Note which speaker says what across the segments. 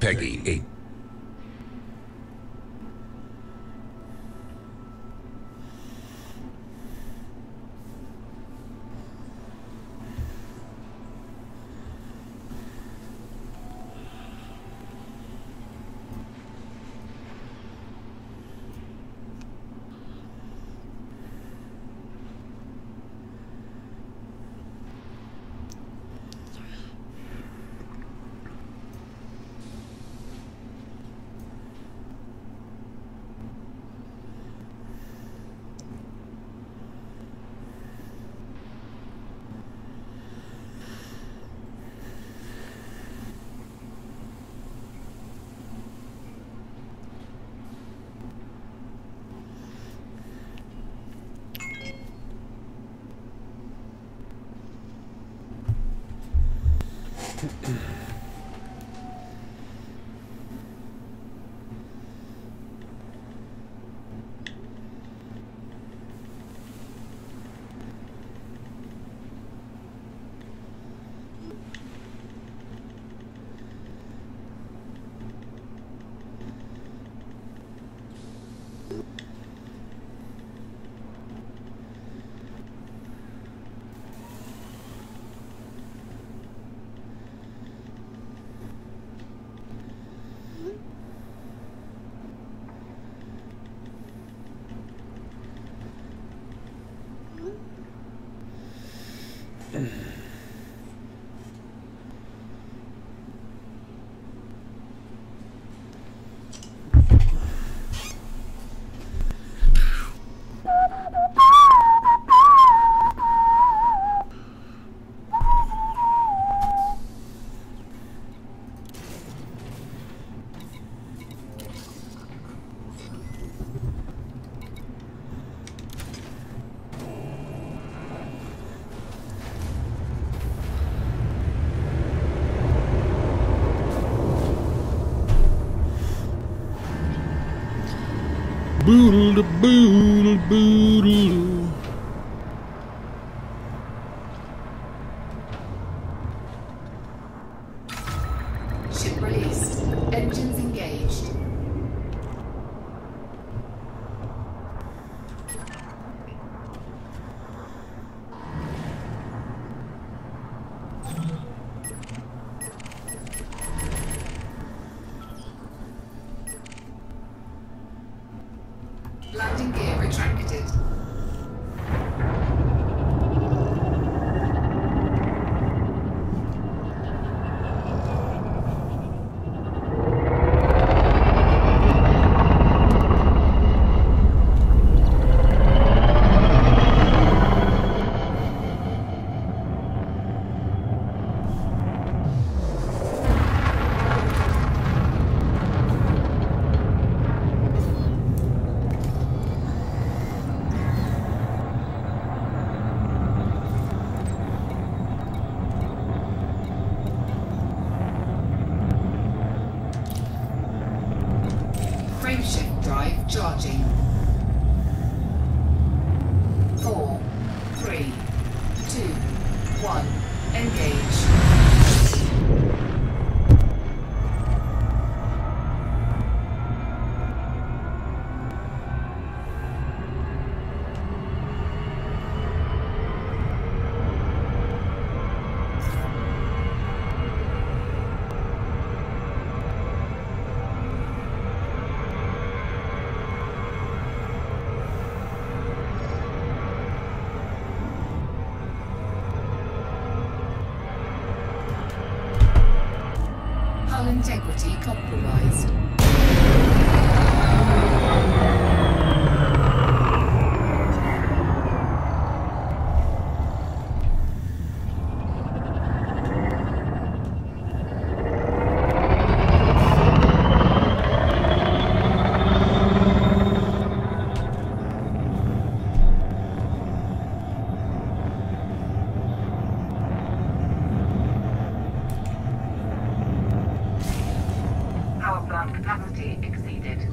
Speaker 1: Peggy 8.
Speaker 2: Boodle boodle boodle.
Speaker 3: Ship released. Engines engaged. Landing gear retracted. Frameshift drive charging. 4, 3, 2, 1. Engage. Hull integrity compromised. Power plant capacity exceeded.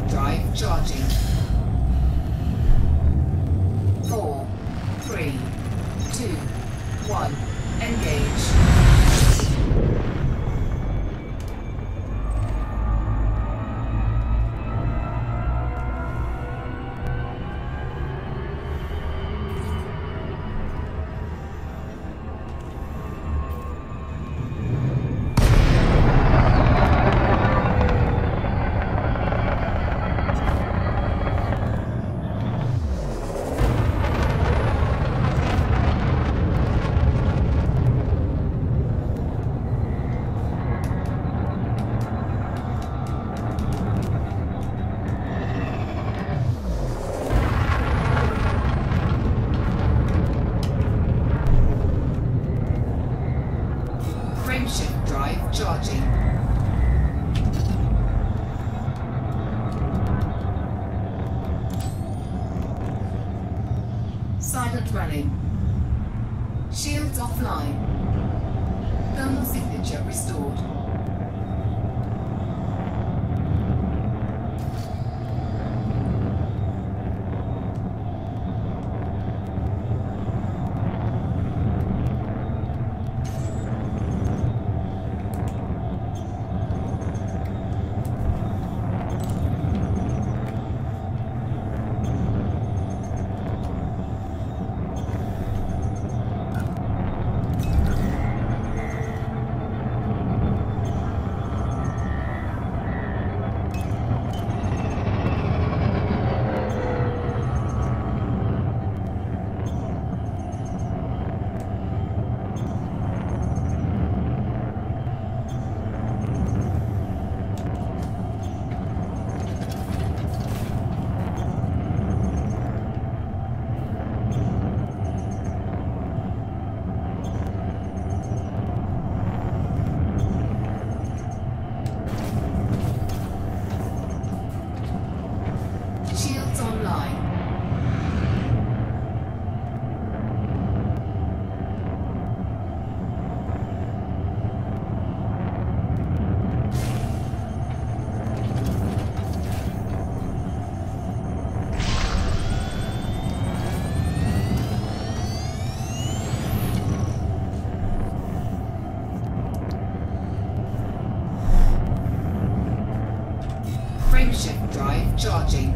Speaker 3: Frameshift drive charging. 4, 3, 2, 1. Engage. Frameshift drive charging. Silent running. Shields offline. Thermal signature restored. Shields online. Frameshift drive charging.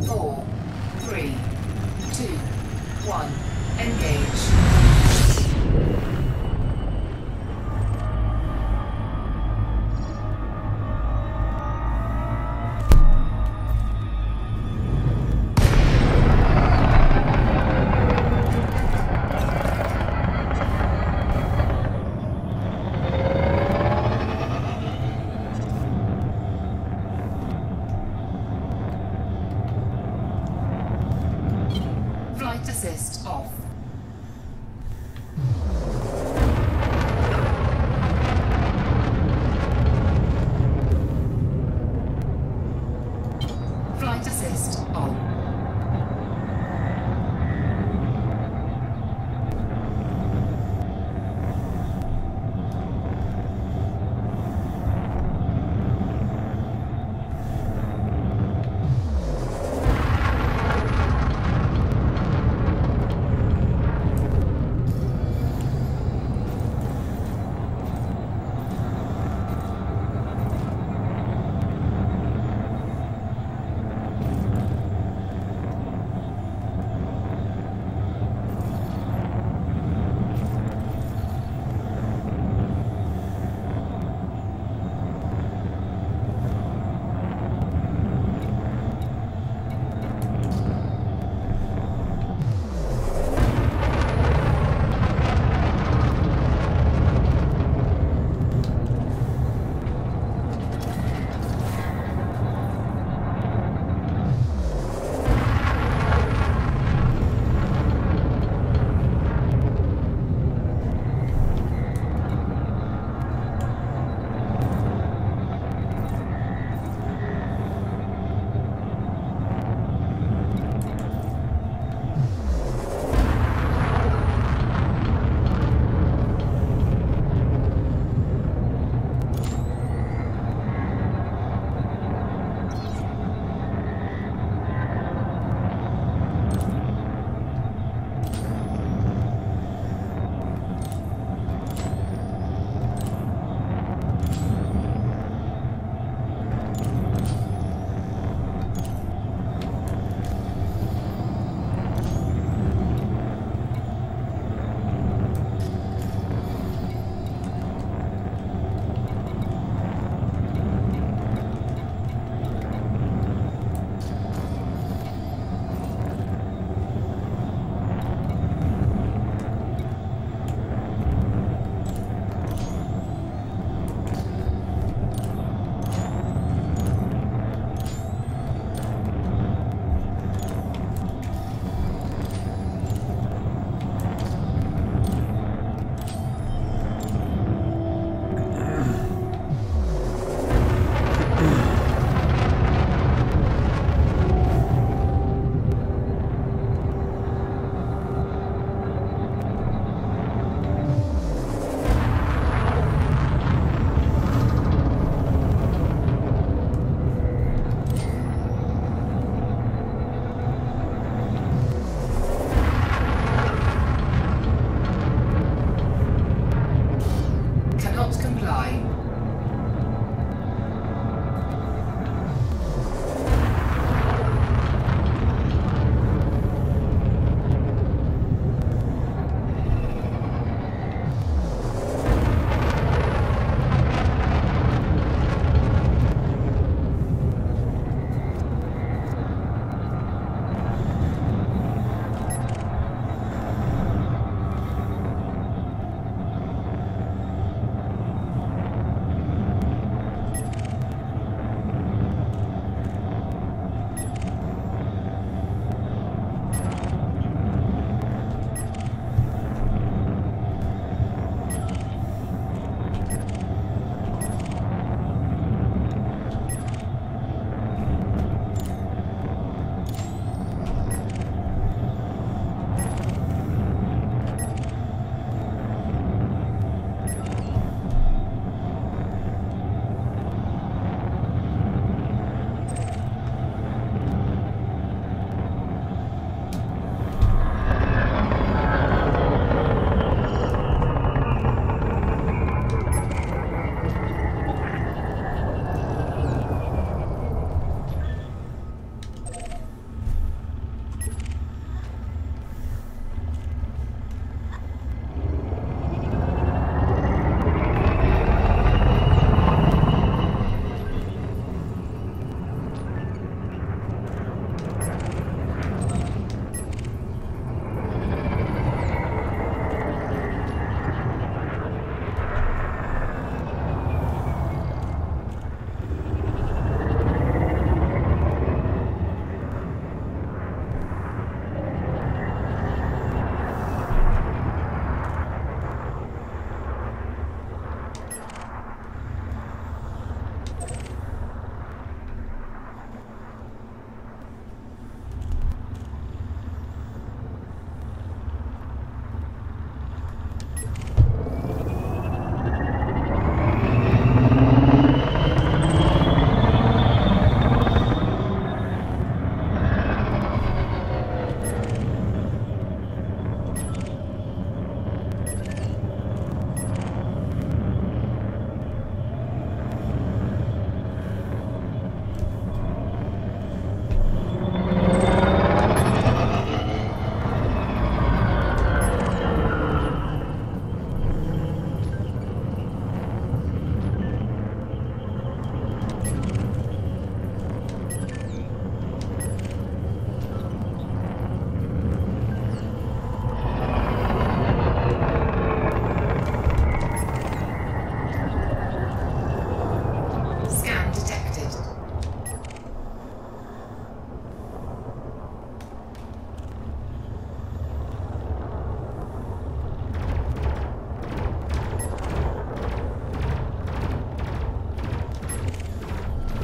Speaker 3: 4, 3, 2, 1. Engage. Flight assist off. Cannot comply.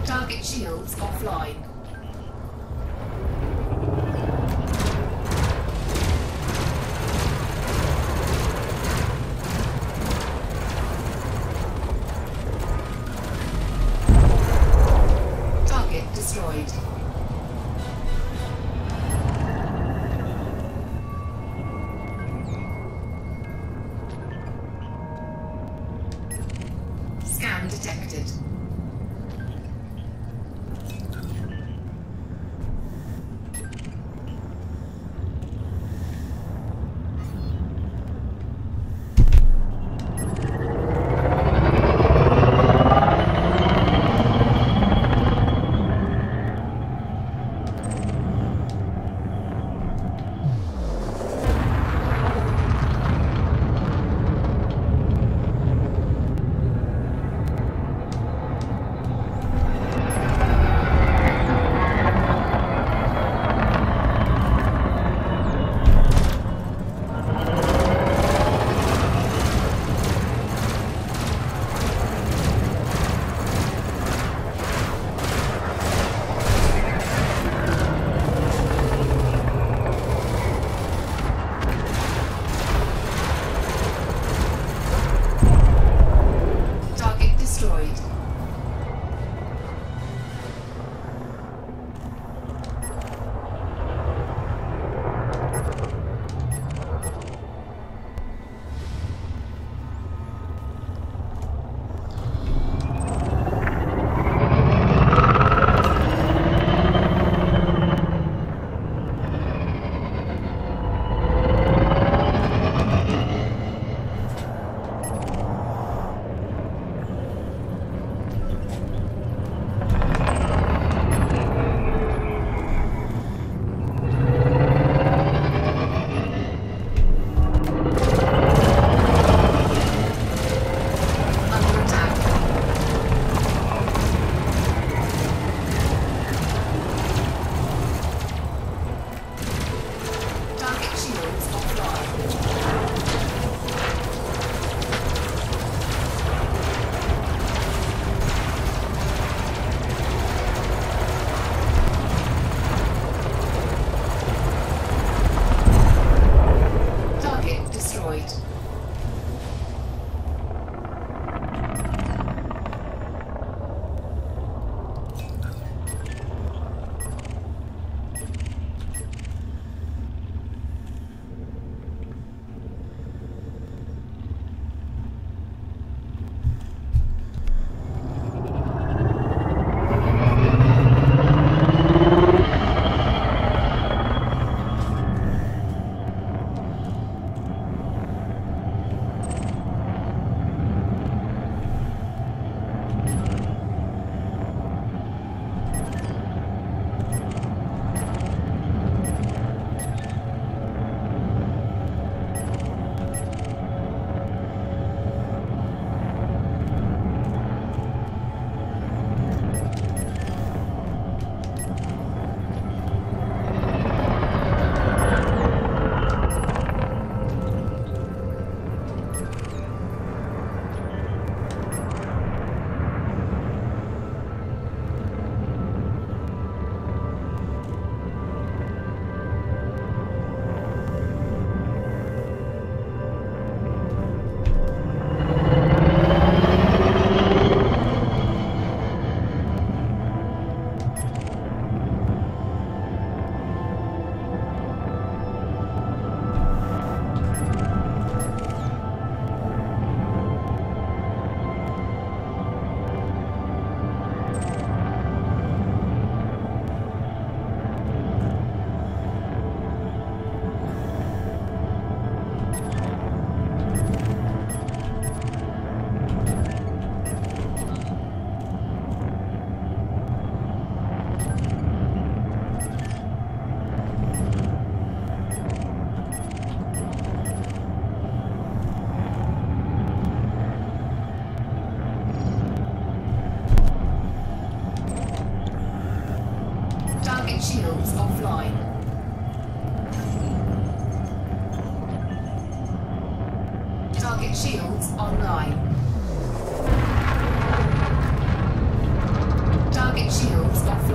Speaker 3: Target shields offline. Target destroyed. Scan detected.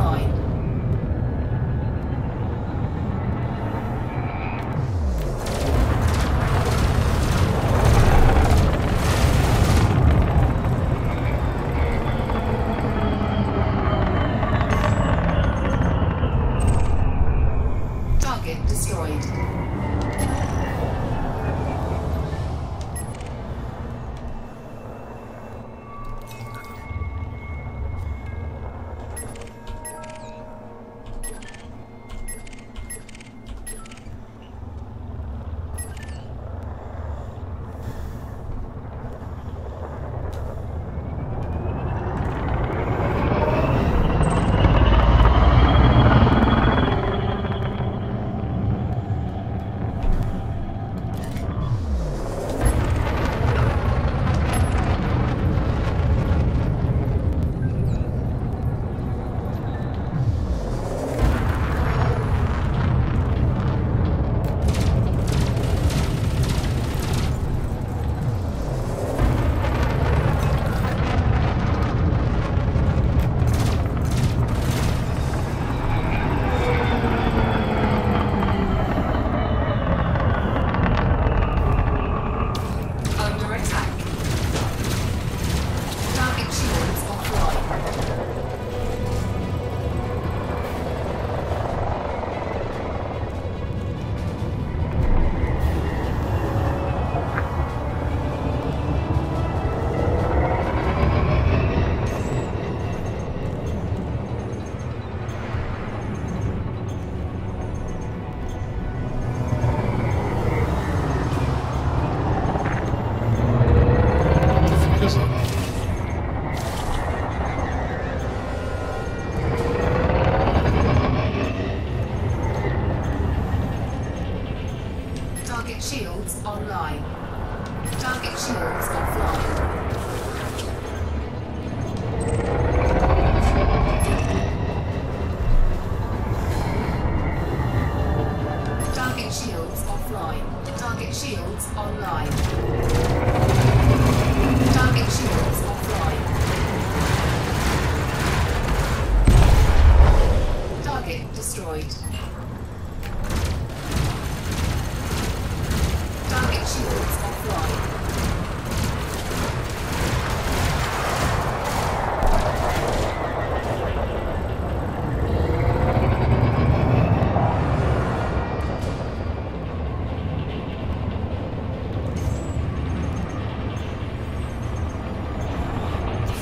Speaker 3: offline. Target destroyed. Under attack. Target shields offline.
Speaker 2: Fuck is that?
Speaker 3: Target shields online. Target shields offline. Target shields offline. Target shields online. Target shields offline. Target destroyed. Target shields offline.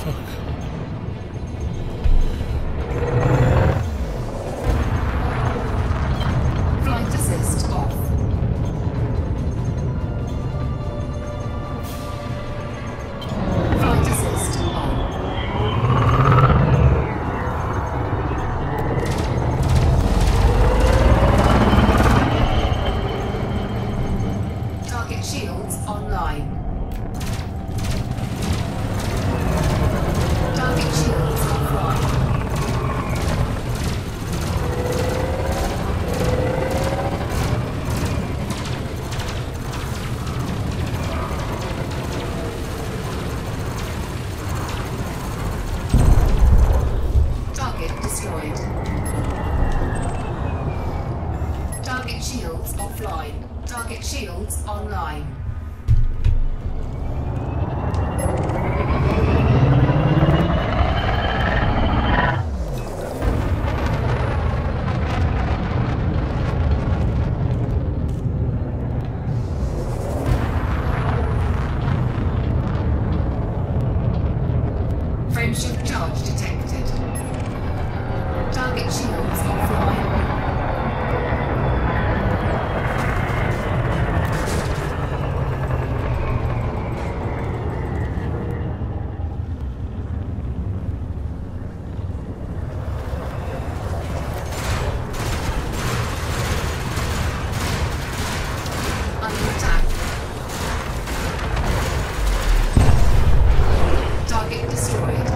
Speaker 2: Fuck.
Speaker 3: Flight assist off. Flight assist on. Target shields online. Target shields offline. Target destroyed. Target shields offline. Target shields online. Frameshift charge detected. Target shields offline. Under attack. Target destroyed.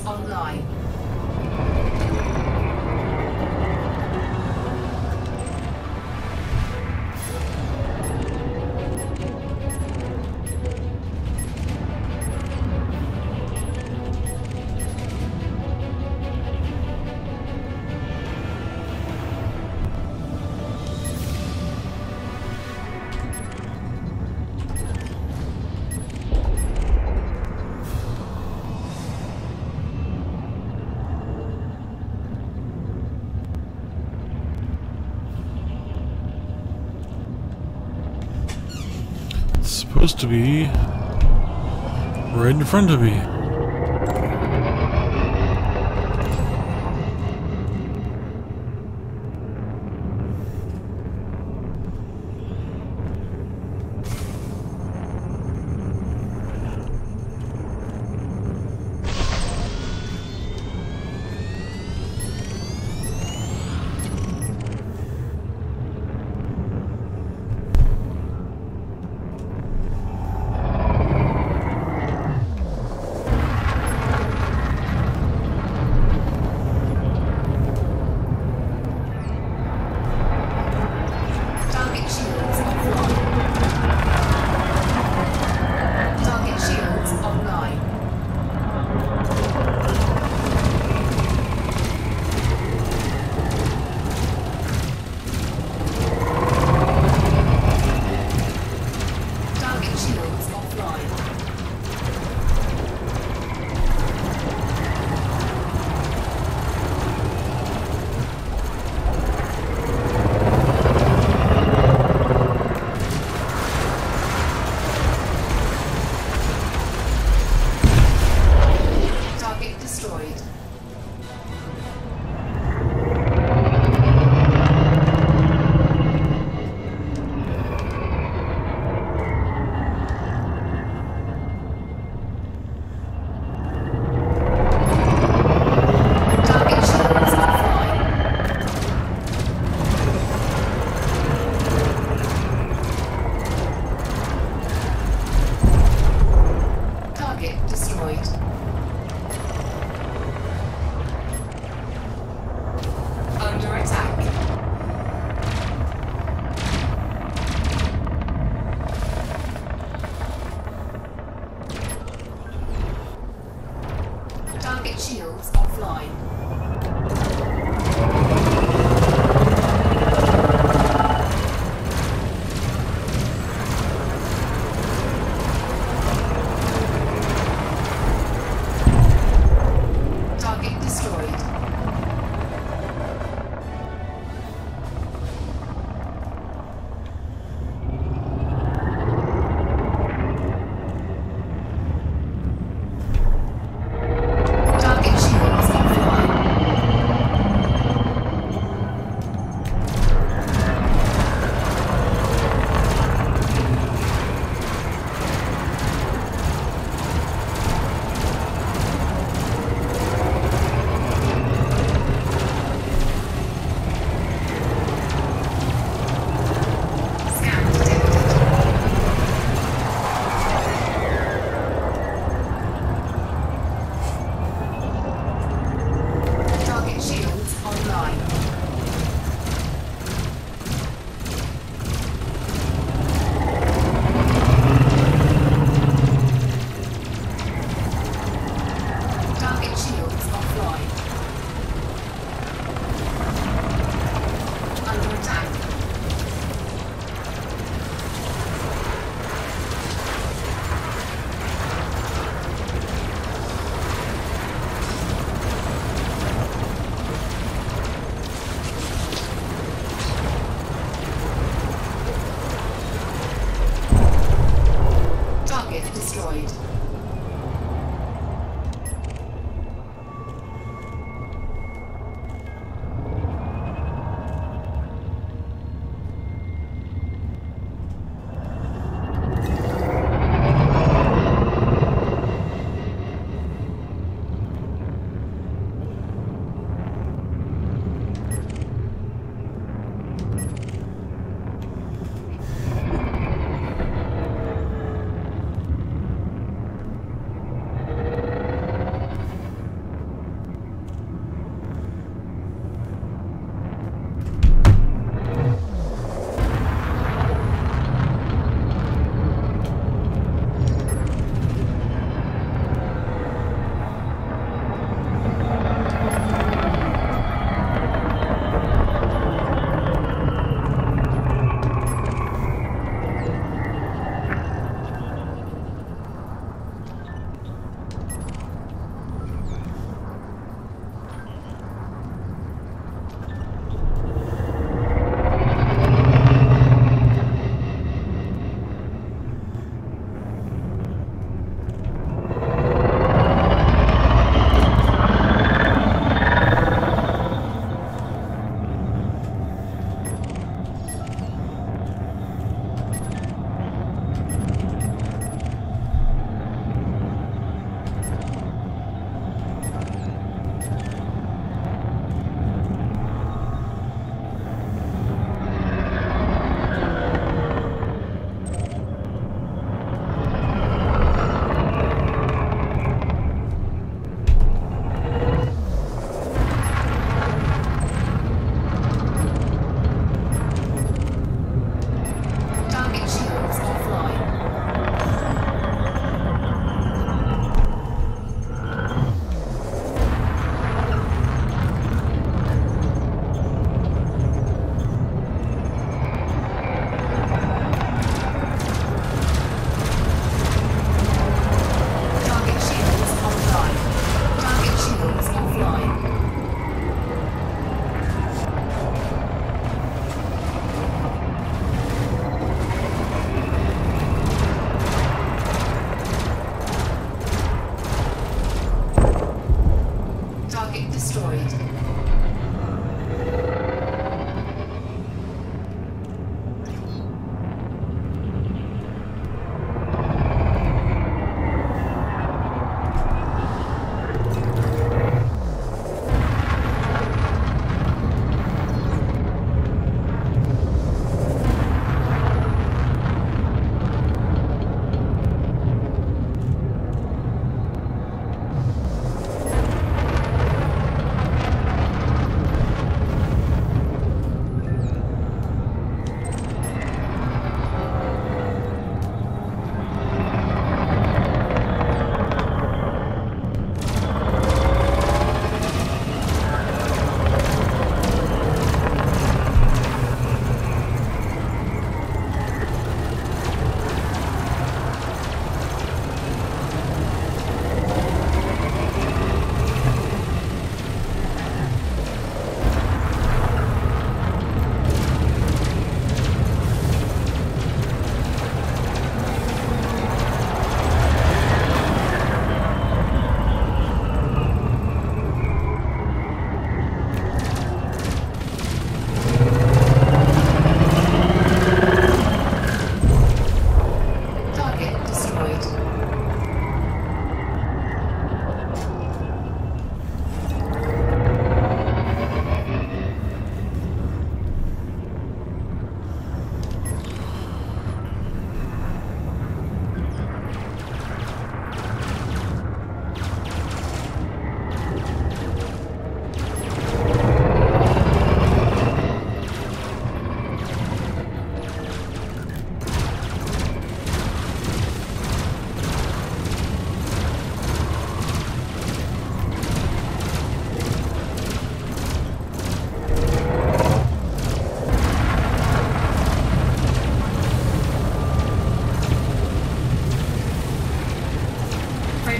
Speaker 3: shields online.
Speaker 2: Supposed to be right in front of me.
Speaker 3: Target shields offline. Target shields online. Target shields offline. Target destroyed. Target shields offline. Target destroyed. Under attack. Target shields offline. Target destroyed. Target shields offline.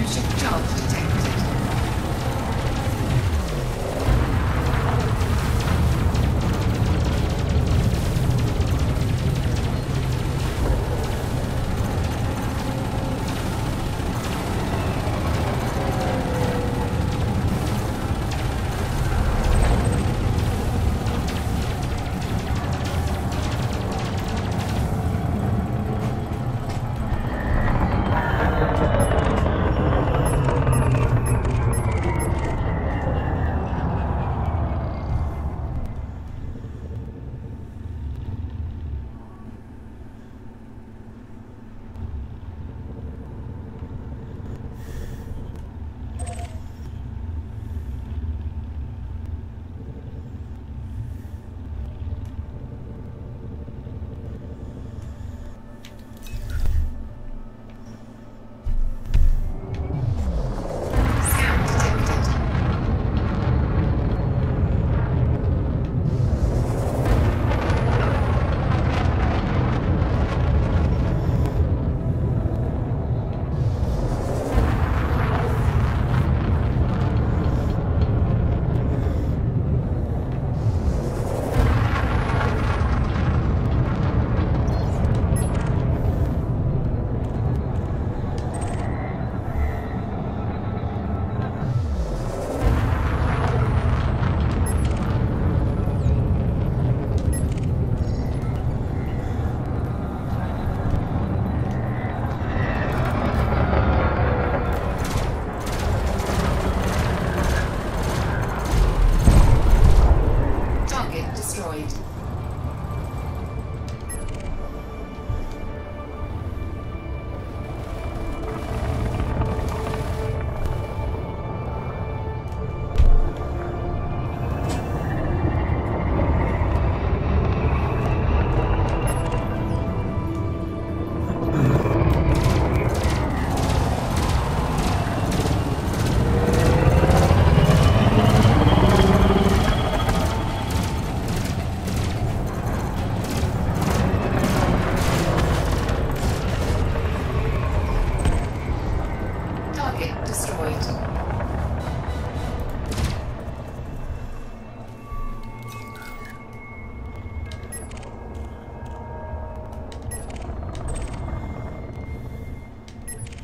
Speaker 3: Chemship charge detected.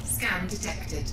Speaker 3: Scan detected.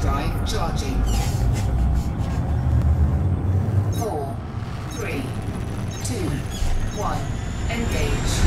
Speaker 3: drive charging. 4, 3, 2, 1. Engage.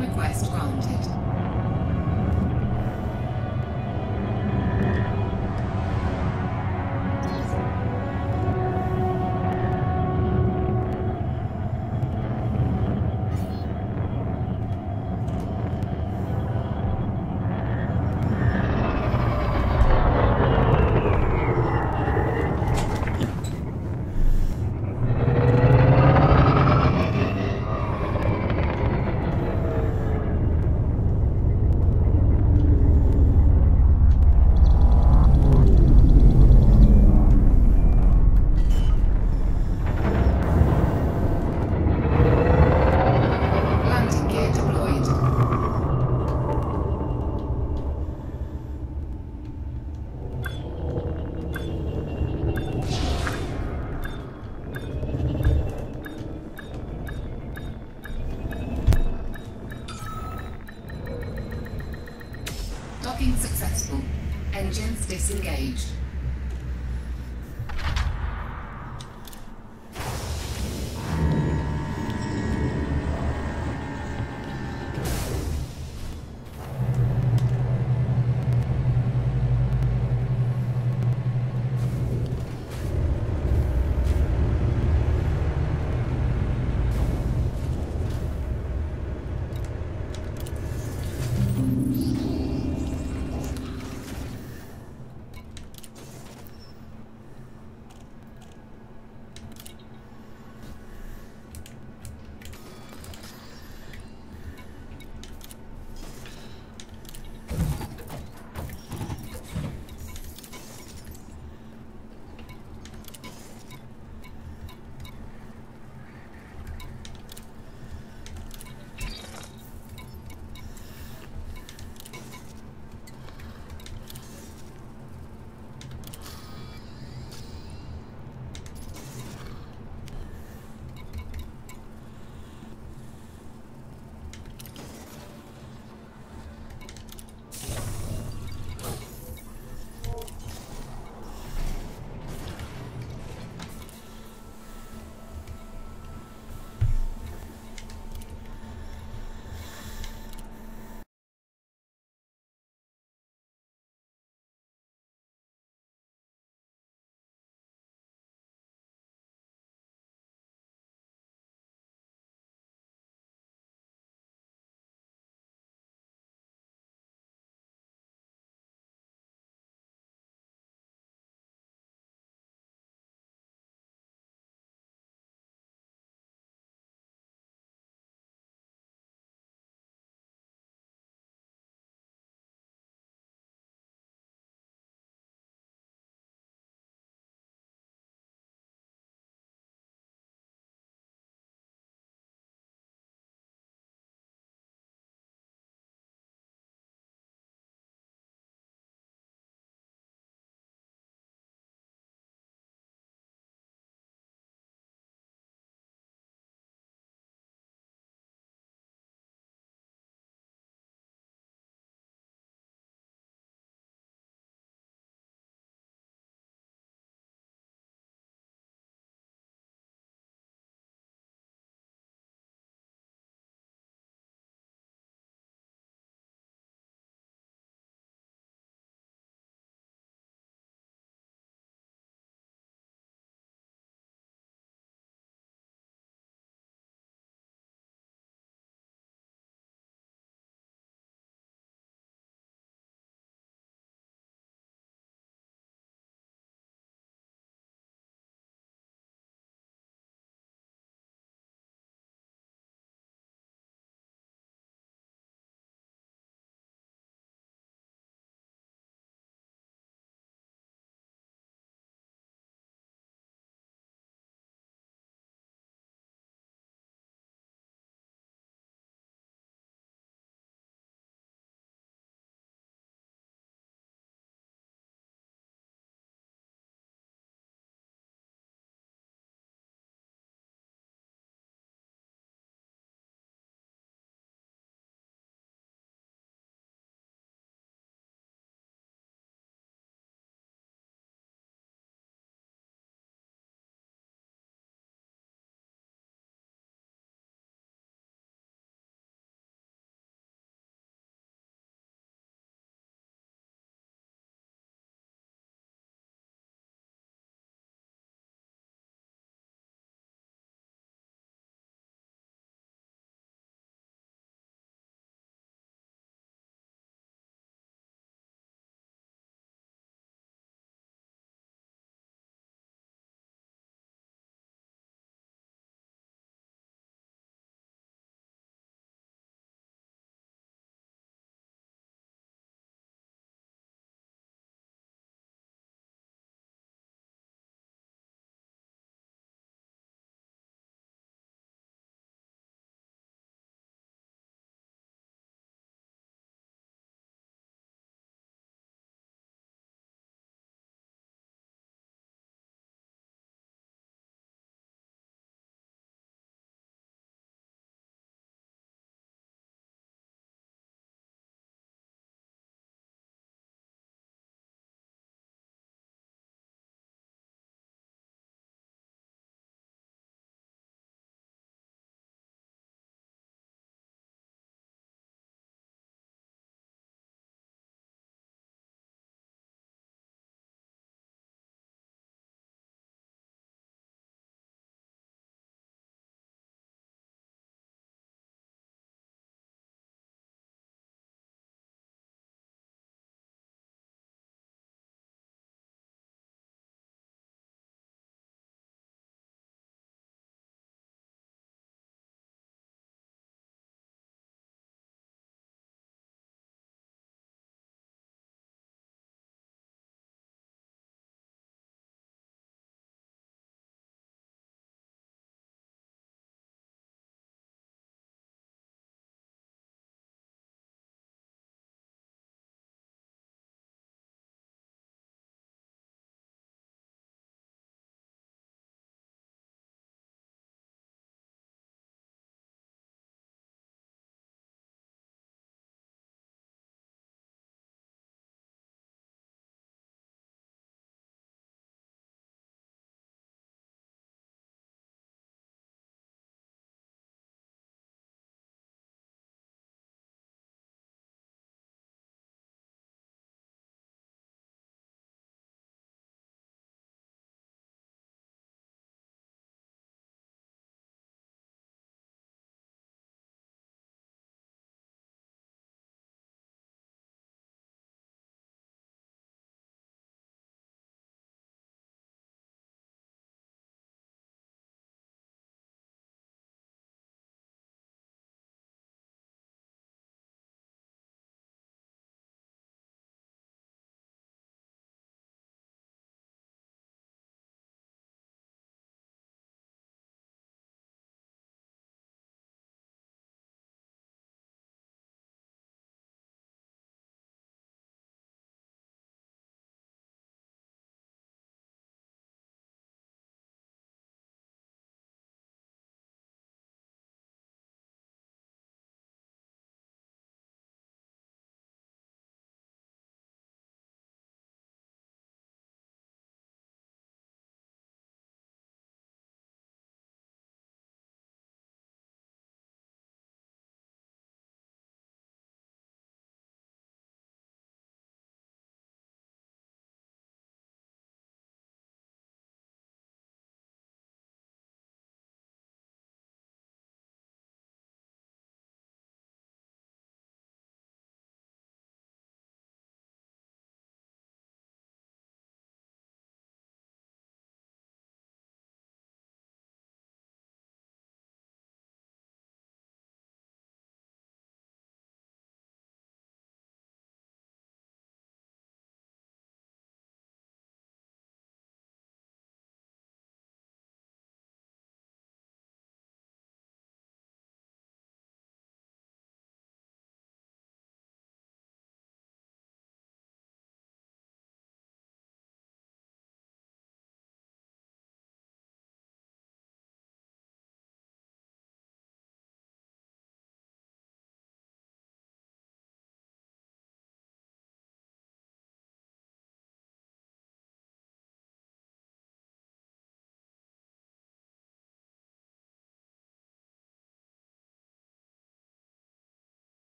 Speaker 3: Request granted. Docking successful. Engines disengaged.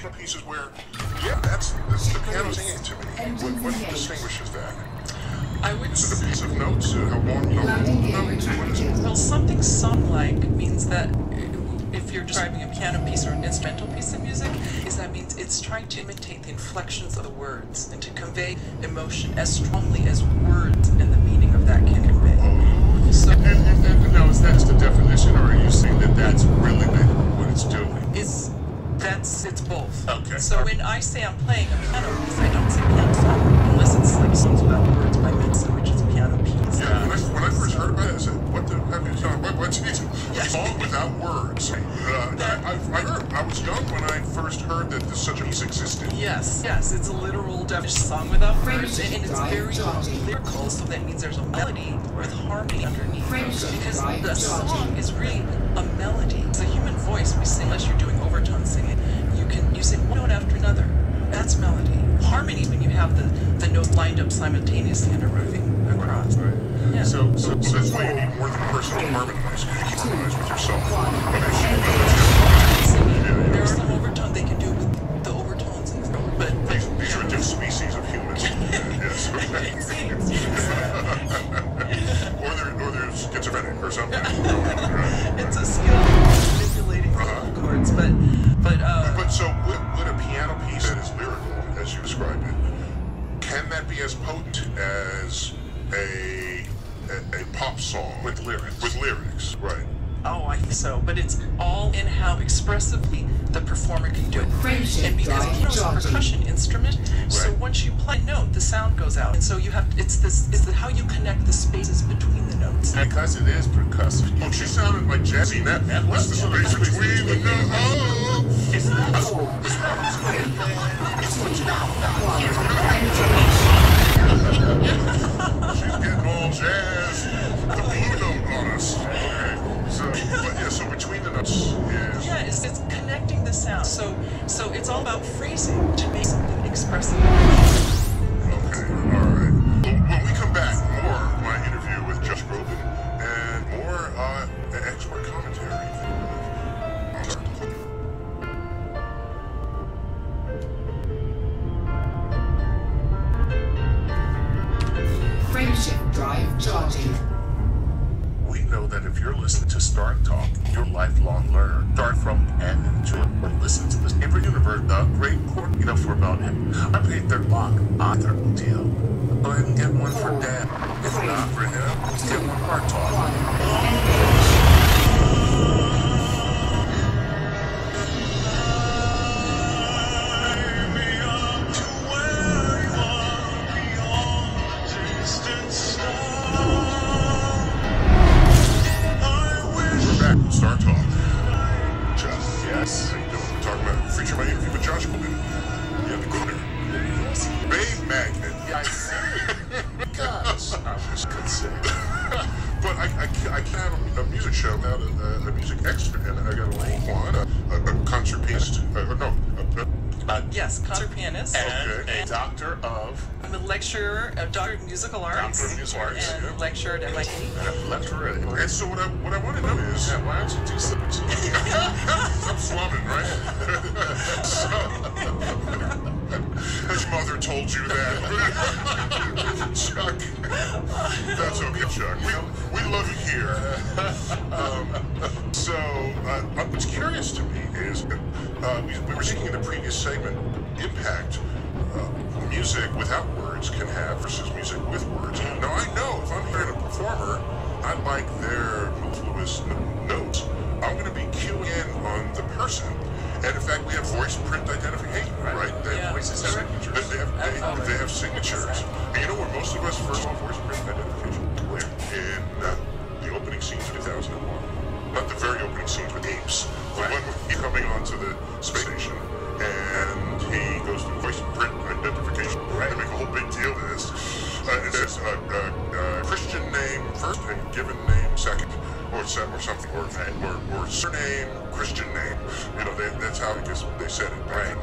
Speaker 1: piano pieces where, yeah, that's the piano singing to me. What distinguishes that?
Speaker 4: I would
Speaker 1: Is it a
Speaker 4: say,
Speaker 1: piece of notes? How long
Speaker 3: Landing gear
Speaker 1: notes? What is it?
Speaker 3: retracted.
Speaker 4: well, something song-like means that if you're describing a piano piece or an instrumental piece of music, that means it's trying to imitate the inflections of the words and to convey emotion as strongly as words and the meaning of that can convey. So
Speaker 1: And now, is that the definition, or are you saying that that's really what it's doing?
Speaker 4: it's both.
Speaker 1: Okay.
Speaker 4: So when I say I'm playing a piano piece, I don't say piano song unless it's like Songs Without Words by Mendelssohn, which is a piano piece.
Speaker 1: Yeah, when I first heard about it, I said, what the heck is what's it? Song without words. I was young when I first heard that such a piece existed.
Speaker 4: Yes, it's a literal definition, song without words,
Speaker 3: Friendship
Speaker 4: and it's
Speaker 3: drive
Speaker 4: very
Speaker 3: charging.
Speaker 4: lyrical, so that means there's a melody with harmony underneath.
Speaker 3: Friendship
Speaker 4: Because
Speaker 3: drive
Speaker 4: the
Speaker 3: charging.
Speaker 4: song is really a melody. It's a human voice. We sing, unless you're doing overtone singing, you sing one note after another. That's melody. Harmony, when you have the note lined up simultaneously and are moving across.
Speaker 1: Right.
Speaker 4: Yeah.
Speaker 1: So that's why you need more than a person to harmonize. You can harmonize with yourself.
Speaker 4: Singing. There's some overtone they can do with the overtones in the throat, but
Speaker 1: These are different species of humans. Yes. or they're schizophrenic or something.
Speaker 4: it's a skill in manipulating vocal cords, but
Speaker 1: But so would a piano piece that is lyrical, as you described it, can that be as potent as a pop song with lyrics? With lyrics, right?
Speaker 4: oh, I think so. But it's all in how expressively the performer can do it.
Speaker 3: Friendship
Speaker 4: And because
Speaker 3: drive
Speaker 4: piano is a
Speaker 3: charging.
Speaker 4: percussion instrument, so
Speaker 1: Right.
Speaker 4: once you play a note, the sound goes out, and so you have how you connect the spaces between the notes.
Speaker 5: Because it is percussive.
Speaker 1: Oh, she sounded like Jazzy. That was the space between the notes. Oh,
Speaker 5: It's not.
Speaker 3: 4, 3, 2, 1.
Speaker 1: she's getting all jazz. The blue note on us. Okay. So between the notes is.
Speaker 4: Yeah, it's connecting the sound. So it's all about phrasing to make something expressive.
Speaker 1: Okay, all right. When we come back, more of my interview with Josh Groban and more expert commentary.
Speaker 3: Friendship drive charging.
Speaker 5: We know that if you're listening to Start Talk, you're a lifelong learner. Start from and enjoy. But listen to this. Every universe, the great court, for about him. I paid their lock on their deal. Go ahead and get one for Dad. If not for him, get one Heart Talk.
Speaker 1: We're back. Star Talk. Josh.
Speaker 5: Yes.
Speaker 1: How you doing? We're talking about feature my interview with Josh Groban. Yeah, the Gooner. Babe Magnet.
Speaker 5: Yeah, I see. Gosh, I wish I could say.
Speaker 1: But I can't have a music show without a music expert, and I got a little one, a concert pianist,
Speaker 4: Yes, concert pianist.
Speaker 5: And
Speaker 1: Okay.
Speaker 5: a doctor of
Speaker 4: I'm a lecturer, a doctor of musical arts,
Speaker 1: Doctor of musical arts,
Speaker 4: and
Speaker 1: yeah.
Speaker 4: lectured at MIT.
Speaker 5: and a lecturer at
Speaker 1: And so what I want to know is,
Speaker 5: Yeah, why don't you do something?
Speaker 1: I'm slumming, right? His mother told you that. Chuck. That's okay, Chuck. We love you here. What's curious to me is, we were speaking in the previous segment, impact music without words can have versus music with words. Now, I know if I'm hearing a performer, I like their mellifluous notes, I'm going to be cueing in on the person. And in fact, we have voice print identification, right? They have
Speaker 4: Yeah.
Speaker 1: voices have signatures. They have signatures. And you know where most of us first saw voice print identification? Where? In the opening scenes of 2001. Not the very opening scenes with apes. The one with he's coming onto the space station and he goes through voice print identification. Right. They make a whole big deal of this. It says Christian name first and given name second. Or something, or surname, Christian name. You know, that's how I guess they said it. Right.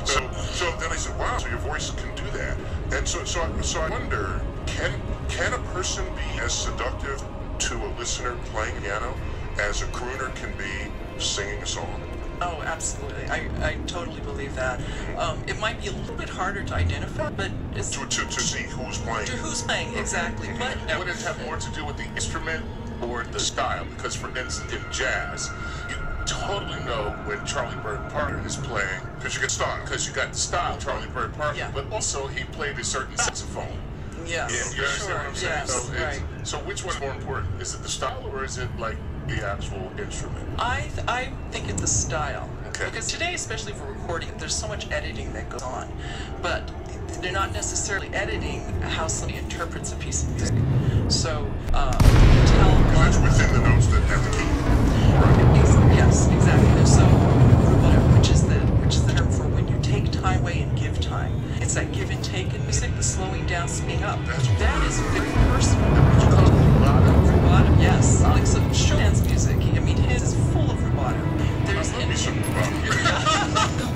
Speaker 1: So then I said, wow, so your voice can do that. And so I wonder, can a person be as seductive to a listener playing piano as a crooner can be singing a song?
Speaker 4: Oh, absolutely. I totally believe that. It might be a little bit harder to identify, but it's
Speaker 1: To see who's playing.
Speaker 4: to who's playing exactly. But
Speaker 5: Would it have more to do with the instrument or the style? Because, for instance, in jazz, you totally know when Charlie Bird Parker is playing
Speaker 1: Because you get style.
Speaker 5: because you got the style of Charlie Bird Parker,
Speaker 4: Yeah.
Speaker 5: but also he played a certain saxophone.
Speaker 4: yes,
Speaker 5: You understand
Speaker 4: sure,
Speaker 5: what I'm saying?
Speaker 4: yes,
Speaker 5: So,
Speaker 4: right.
Speaker 5: so which one's more important? Is it the style or is it like the actual instrument?
Speaker 4: I think it's the style.
Speaker 5: Okay.
Speaker 4: Because today, especially for recording, there's so much editing that goes on. But they're not necessarily editing how somebody interprets a piece of music. So, you can tell a lot
Speaker 1: That's within the notes that have the key.
Speaker 4: Yes, exactly. There's so rubato, which is the term for when you take time away and give time. It's that give and take in music, the slowing down, speeding up. That is very personal. What you call rubato, yes. Like so Chopin's music, I mean, his is full of rubato. There's
Speaker 1: Let me some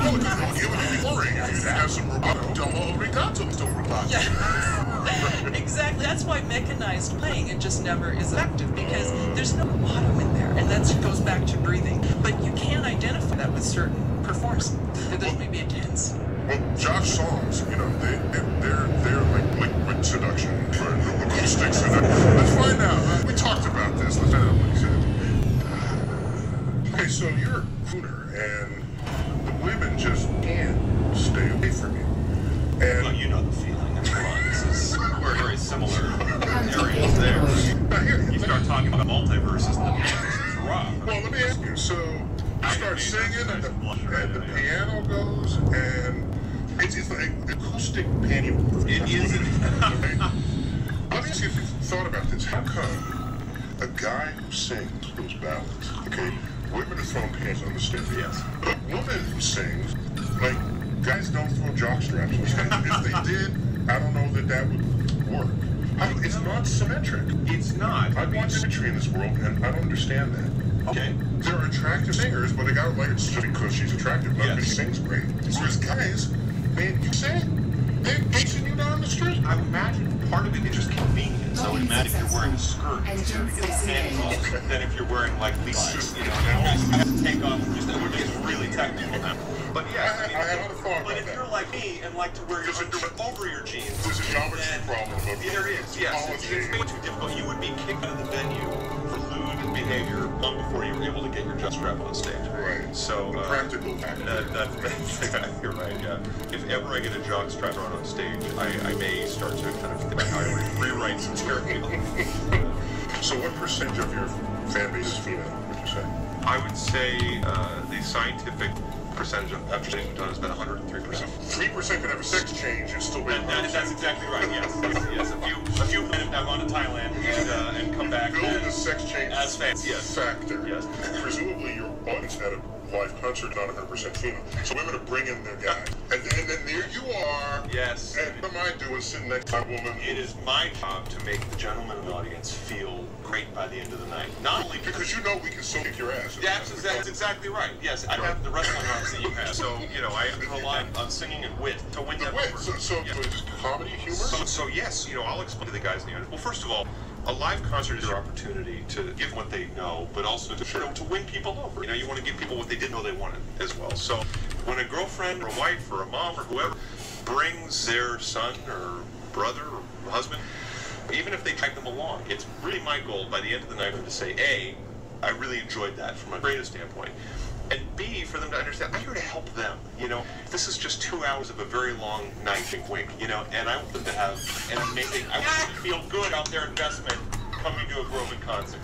Speaker 1: Oh, it would be boring if you didn't have some rubato.
Speaker 5: Del Rigato is still rubato.
Speaker 4: Yeah. Exactly. That's why mechanized playing it just never is effective because there's no bottom in there, and that just goes back to breathing. But you can identify that with certain performances. There's maybe a tense.
Speaker 1: Well, Josh songs, you know, they're like liquid seduction for acoustic seduction. Let's find out. We talked about this. Let's find out what he said. Okay, so you're a crooner, and the women just can't stay away from you.
Speaker 6: Well,
Speaker 1: And
Speaker 6: you know the feeling. Come on, this is we're very similar areas there.
Speaker 1: now here,
Speaker 6: You start talking about multiverses and the pianist is rock.
Speaker 1: well, let me ask you. So you start singing, and the piano goes, and it's like acoustic panty.
Speaker 6: It isn't.
Speaker 1: Okay? Let me ask you if you've thought about this. How come a guy who sings those ballads, okay, women are throwing pants on the stage.
Speaker 6: Yes.
Speaker 1: But a woman who sings, like, guys don't throw jock straps on stage. If they did, I don't know that would work. It's not symmetric.
Speaker 6: It's not.
Speaker 1: I want symmetry in this world, and I don't understand that.
Speaker 6: Okay.
Speaker 1: There are attractive singers, but a guy like it's just because she's attractive, not because
Speaker 6: Yes.
Speaker 1: she sings great. Whereas guys, man, you sing, they're chasing you down the street.
Speaker 6: I would imagine part of it is just convenience. I would imagine if you're wearing a skirt, it's easier to get the panties than if you're wearing like Levi's. You know, and you have to take off. Just it gets really technical now. But yeah,
Speaker 1: I had a thought
Speaker 6: but
Speaker 1: about
Speaker 6: if
Speaker 1: that.
Speaker 6: you're like me and like to wear your underwear over your jeans,
Speaker 1: There's a geometry
Speaker 6: then
Speaker 1: problem. Of
Speaker 6: there is. Yes, it's way too difficult. You would be kicked out of the venue for lewd behavior long before you were able to get your strap on stage.
Speaker 1: Right.
Speaker 6: So
Speaker 1: Practical.
Speaker 6: you're right. Yeah. If ever I get a jock strap on stage, I may start to kind of think about how I rewrite some character.
Speaker 1: So what percentage of your fan base is female, would you say?
Speaker 6: I would say the scientific percentage of after we've done has been 103%.
Speaker 1: 3% could have a sex change and still be.
Speaker 6: That's exactly right. Yes. Yes. A few men have now gone to Thailand and come back
Speaker 1: Build the
Speaker 6: as
Speaker 1: sex change
Speaker 6: as fans. Yes.
Speaker 1: factor.
Speaker 6: Yes.
Speaker 1: Presumably your audience at a live concert not 100% female. So women are bringing their guy. And then there you are.
Speaker 6: Yes.
Speaker 1: And what am I doing sitting next to a woman?
Speaker 6: It is my job to make the gentleman in the audience feel great by the end of the night. Not only
Speaker 1: Because you know we can still kick your ass.
Speaker 6: That's exactly right. Yes, I have the wrestling arms that you have. So, you know, I rely on singing and wit to win
Speaker 1: The
Speaker 6: them
Speaker 1: wit.
Speaker 6: over.
Speaker 1: So
Speaker 6: Yes.
Speaker 1: is comedy, humor?
Speaker 6: So yes, you know, I'll explain to the guys in the audience. Well, first of all, a live concert is your opportunity to give them what they know, but also to, you know, to win people over. You know, you want to give people what they didn't know they wanted as well. So when a girlfriend or a wife or a mom or whoever brings their son or brother or husband, even if they drag them along, it's really my goal by the end of the night to say, A, I really enjoyed that from a creative standpoint. And B, for them to understand, I'm here to help them. You know, this is just 2 hours of a very long night, wink, you know, and I want them to have an amazing, I want them to feel good out their investment coming to a Groven concert.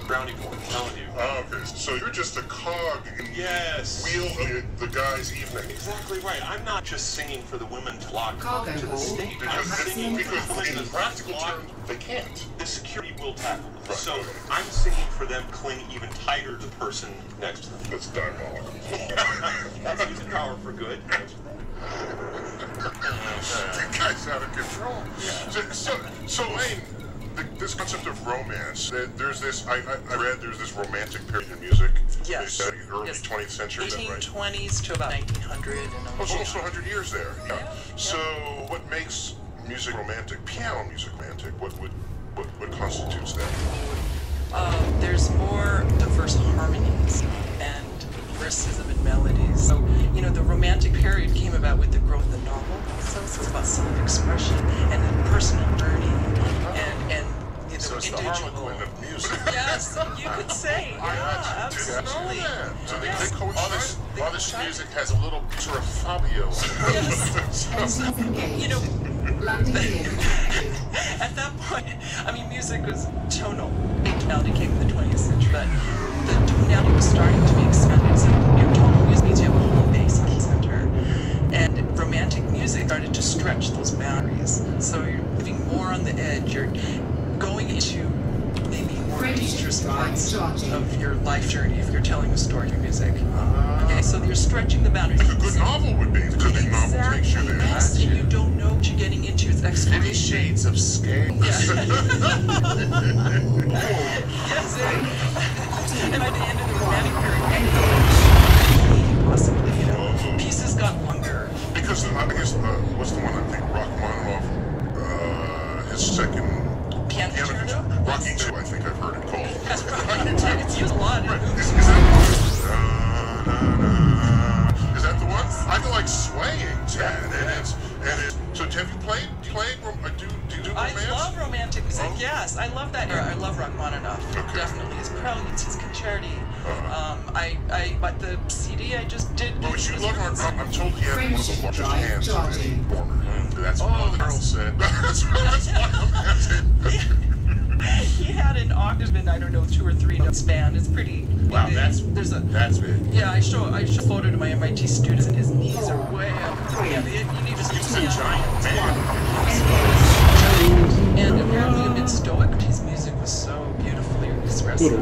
Speaker 6: Brownie point, I'm telling you.
Speaker 1: Oh, okay. So you're just a cog in
Speaker 6: Yes.
Speaker 1: the wheel of the guy's evening.
Speaker 6: Exactly right. I'm not just singing for the women to flock
Speaker 3: Cargo
Speaker 6: to the
Speaker 3: hold.
Speaker 6: stage. I'm
Speaker 1: Because
Speaker 6: singing for the women
Speaker 1: in
Speaker 6: to
Speaker 1: practical
Speaker 6: flock.
Speaker 1: terms, they can't.
Speaker 6: The security will tackle them.
Speaker 1: Right,
Speaker 6: So
Speaker 1: okay.
Speaker 6: I'm singing for them to cling even tighter to the person next to them.
Speaker 1: That's diabolical.
Speaker 6: That's using power for good.
Speaker 1: The guy's out of control. So Lane, this concept of romance, there's this, I read there's this romantic period in music.
Speaker 4: Yes.
Speaker 1: They said early
Speaker 4: Yes.
Speaker 1: 20th century, is that right?
Speaker 4: 1820s to about 1900. And
Speaker 1: Oh, it's also 100 years there. Yeah.
Speaker 4: Yeah.
Speaker 1: So what makes music romantic, piano music romantic? What constitutes that?
Speaker 4: there's more diverse harmonies and lyricism and Essentially.
Speaker 1: So
Speaker 4: Yes.
Speaker 1: they coincide.
Speaker 5: All this music has a little sort of Fabio.
Speaker 4: Yes.
Speaker 3: Engines engaged.
Speaker 4: You know,
Speaker 3: Landing gear active.
Speaker 4: at that point, I mean, music was tonal. Tonality came in the 20th century, but the tonality was starting to be expanded. So, tonal music means you have a home base and key center. And romantic music started to stretch those boundaries. So you're living more on the edge. You're going into maybe more dangerous parts of your life journey if you're telling a story through music. Okay, so you're stretching the boundaries.
Speaker 1: Like a good novel would be, because the novel takes you there.
Speaker 4: Yes, and you don't know what you're getting into. It's
Speaker 5: 50
Speaker 4: exploration.
Speaker 5: Shades of Scale.
Speaker 4: Yes, and by the end of the romantic period, possibly, pieces got longer.
Speaker 1: Because I guess, what's the one I think, Rachmaninoff, his second
Speaker 4: Piano concerto?
Speaker 1: Rocky 2, I think I've heard it called.
Speaker 4: It's used a lot.
Speaker 1: Right. Is that the one? I feel like swaying to it. So have you played, do you do
Speaker 4: I
Speaker 1: romance?
Speaker 4: love romantic music,
Speaker 1: Oh.
Speaker 4: yes. I love that era. I love Rachmaninoff,
Speaker 1: Okay.
Speaker 4: definitely. His preludes, his concerti. But the CD I just did.
Speaker 1: Well, you love Rachmaninoff. I'm told he had one of the largest hands of any performer.
Speaker 5: That's what the girl said.
Speaker 1: That's why I'm asking.
Speaker 4: He had an octave in, I don't know, 2 or 3 note span. It's pretty.
Speaker 5: Wow, that's big.
Speaker 4: Yeah, I show a photo to my MIT students, and his knees are way up. Yeah, you need to
Speaker 5: He's
Speaker 4: see
Speaker 5: a giant man.
Speaker 4: And apparently a bit stoic. His music was so beautifully expressive.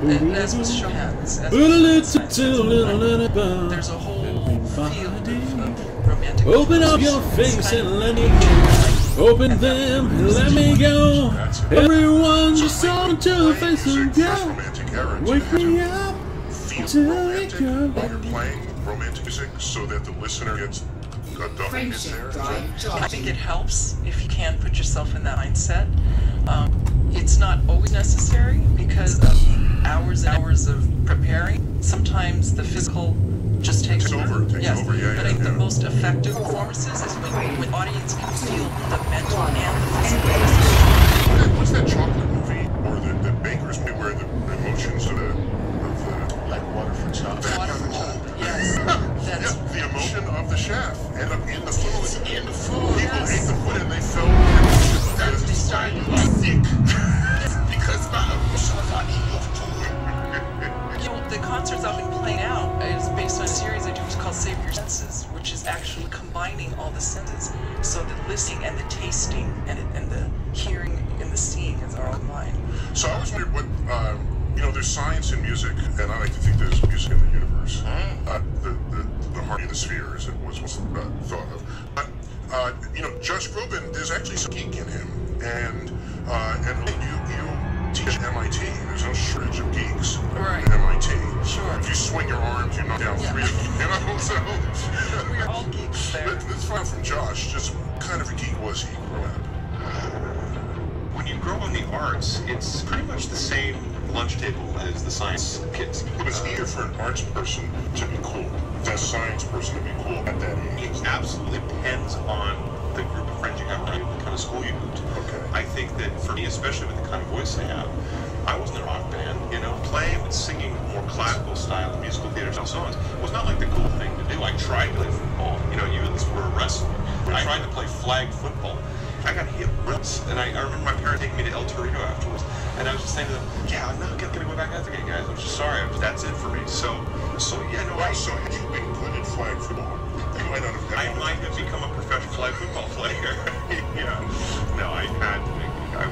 Speaker 4: And as was Chopin's. There's a whole field of romantic.
Speaker 2: Open up your face and let me open them and let me go. Everyone just on to the face and go.
Speaker 1: Romantic era.
Speaker 2: Wake me up
Speaker 1: Feel
Speaker 2: till
Speaker 1: romantic
Speaker 2: it go.
Speaker 1: while you're playing romantic music so that the listener gets a double hit
Speaker 3: Friendship
Speaker 1: there.
Speaker 3: drive
Speaker 4: I
Speaker 3: charging.
Speaker 4: think it helps if you can put yourself in that mindset. It's not always necessary because of hours and hours of preparing. Sometimes the physical just takes over.
Speaker 1: Takes
Speaker 4: Yes,
Speaker 1: over, yeah,
Speaker 4: but I think the most effective performances is when audience can feel the mental and the physical.
Speaker 1: What's that chocolate movie or the Baker's movie where the emotions of the
Speaker 5: Like water for chocolate.
Speaker 4: Water for chocolate. Yes, that's
Speaker 1: the emotion of the chef end up in the food.
Speaker 5: In the food.
Speaker 1: People ate the food and they felt
Speaker 5: That's the start of thick. Because
Speaker 4: the concerts I've been playing out is based on a series I do called Save Your Senses, which is actually combining all the senses. So the listening and the tasting and the hearing and the seeing is all combined.
Speaker 1: So I always wondered what, there's science in music, and I like to think there's music in the universe. The harmony of the spheres was thought of. But, Josh Groban, there's actually some geek in him, and you teach at MIT. There's no shortage of geeks
Speaker 4: Right.
Speaker 1: at MIT.
Speaker 4: Sure.
Speaker 1: If you swing your arms, you knock down 3 of them, so...
Speaker 4: We're all geeks there.
Speaker 1: Let's find out from Josh, just what kind of a geek was he growing up?
Speaker 6: When you grow in the arts, it's pretty much the same lunch table as the science kids.
Speaker 1: It was easier for an arts person to be cool, than a science person to be cool at that age.
Speaker 6: It absolutely depends on the group of friends you have around you, the kind of school you go to.
Speaker 1: Okay.
Speaker 6: I think that for me, especially with the kind of voice I have, I wasn't a rock band, playing and singing more classical style musical theater style songs was not like the cool thing to do. I tried to play football, you at least were a wrestler. I tried to play flag football. I got hit once, and I remember my parents taking me to El Torito afterwards, and I was just saying to them, yeah, I'm not gonna go back out again, guys. I'm just sorry, that's it for me. So yeah, no,
Speaker 1: Wow, so had you been good at flag football, you might not have
Speaker 6: I might have become a professional flag football player. Yeah. No, I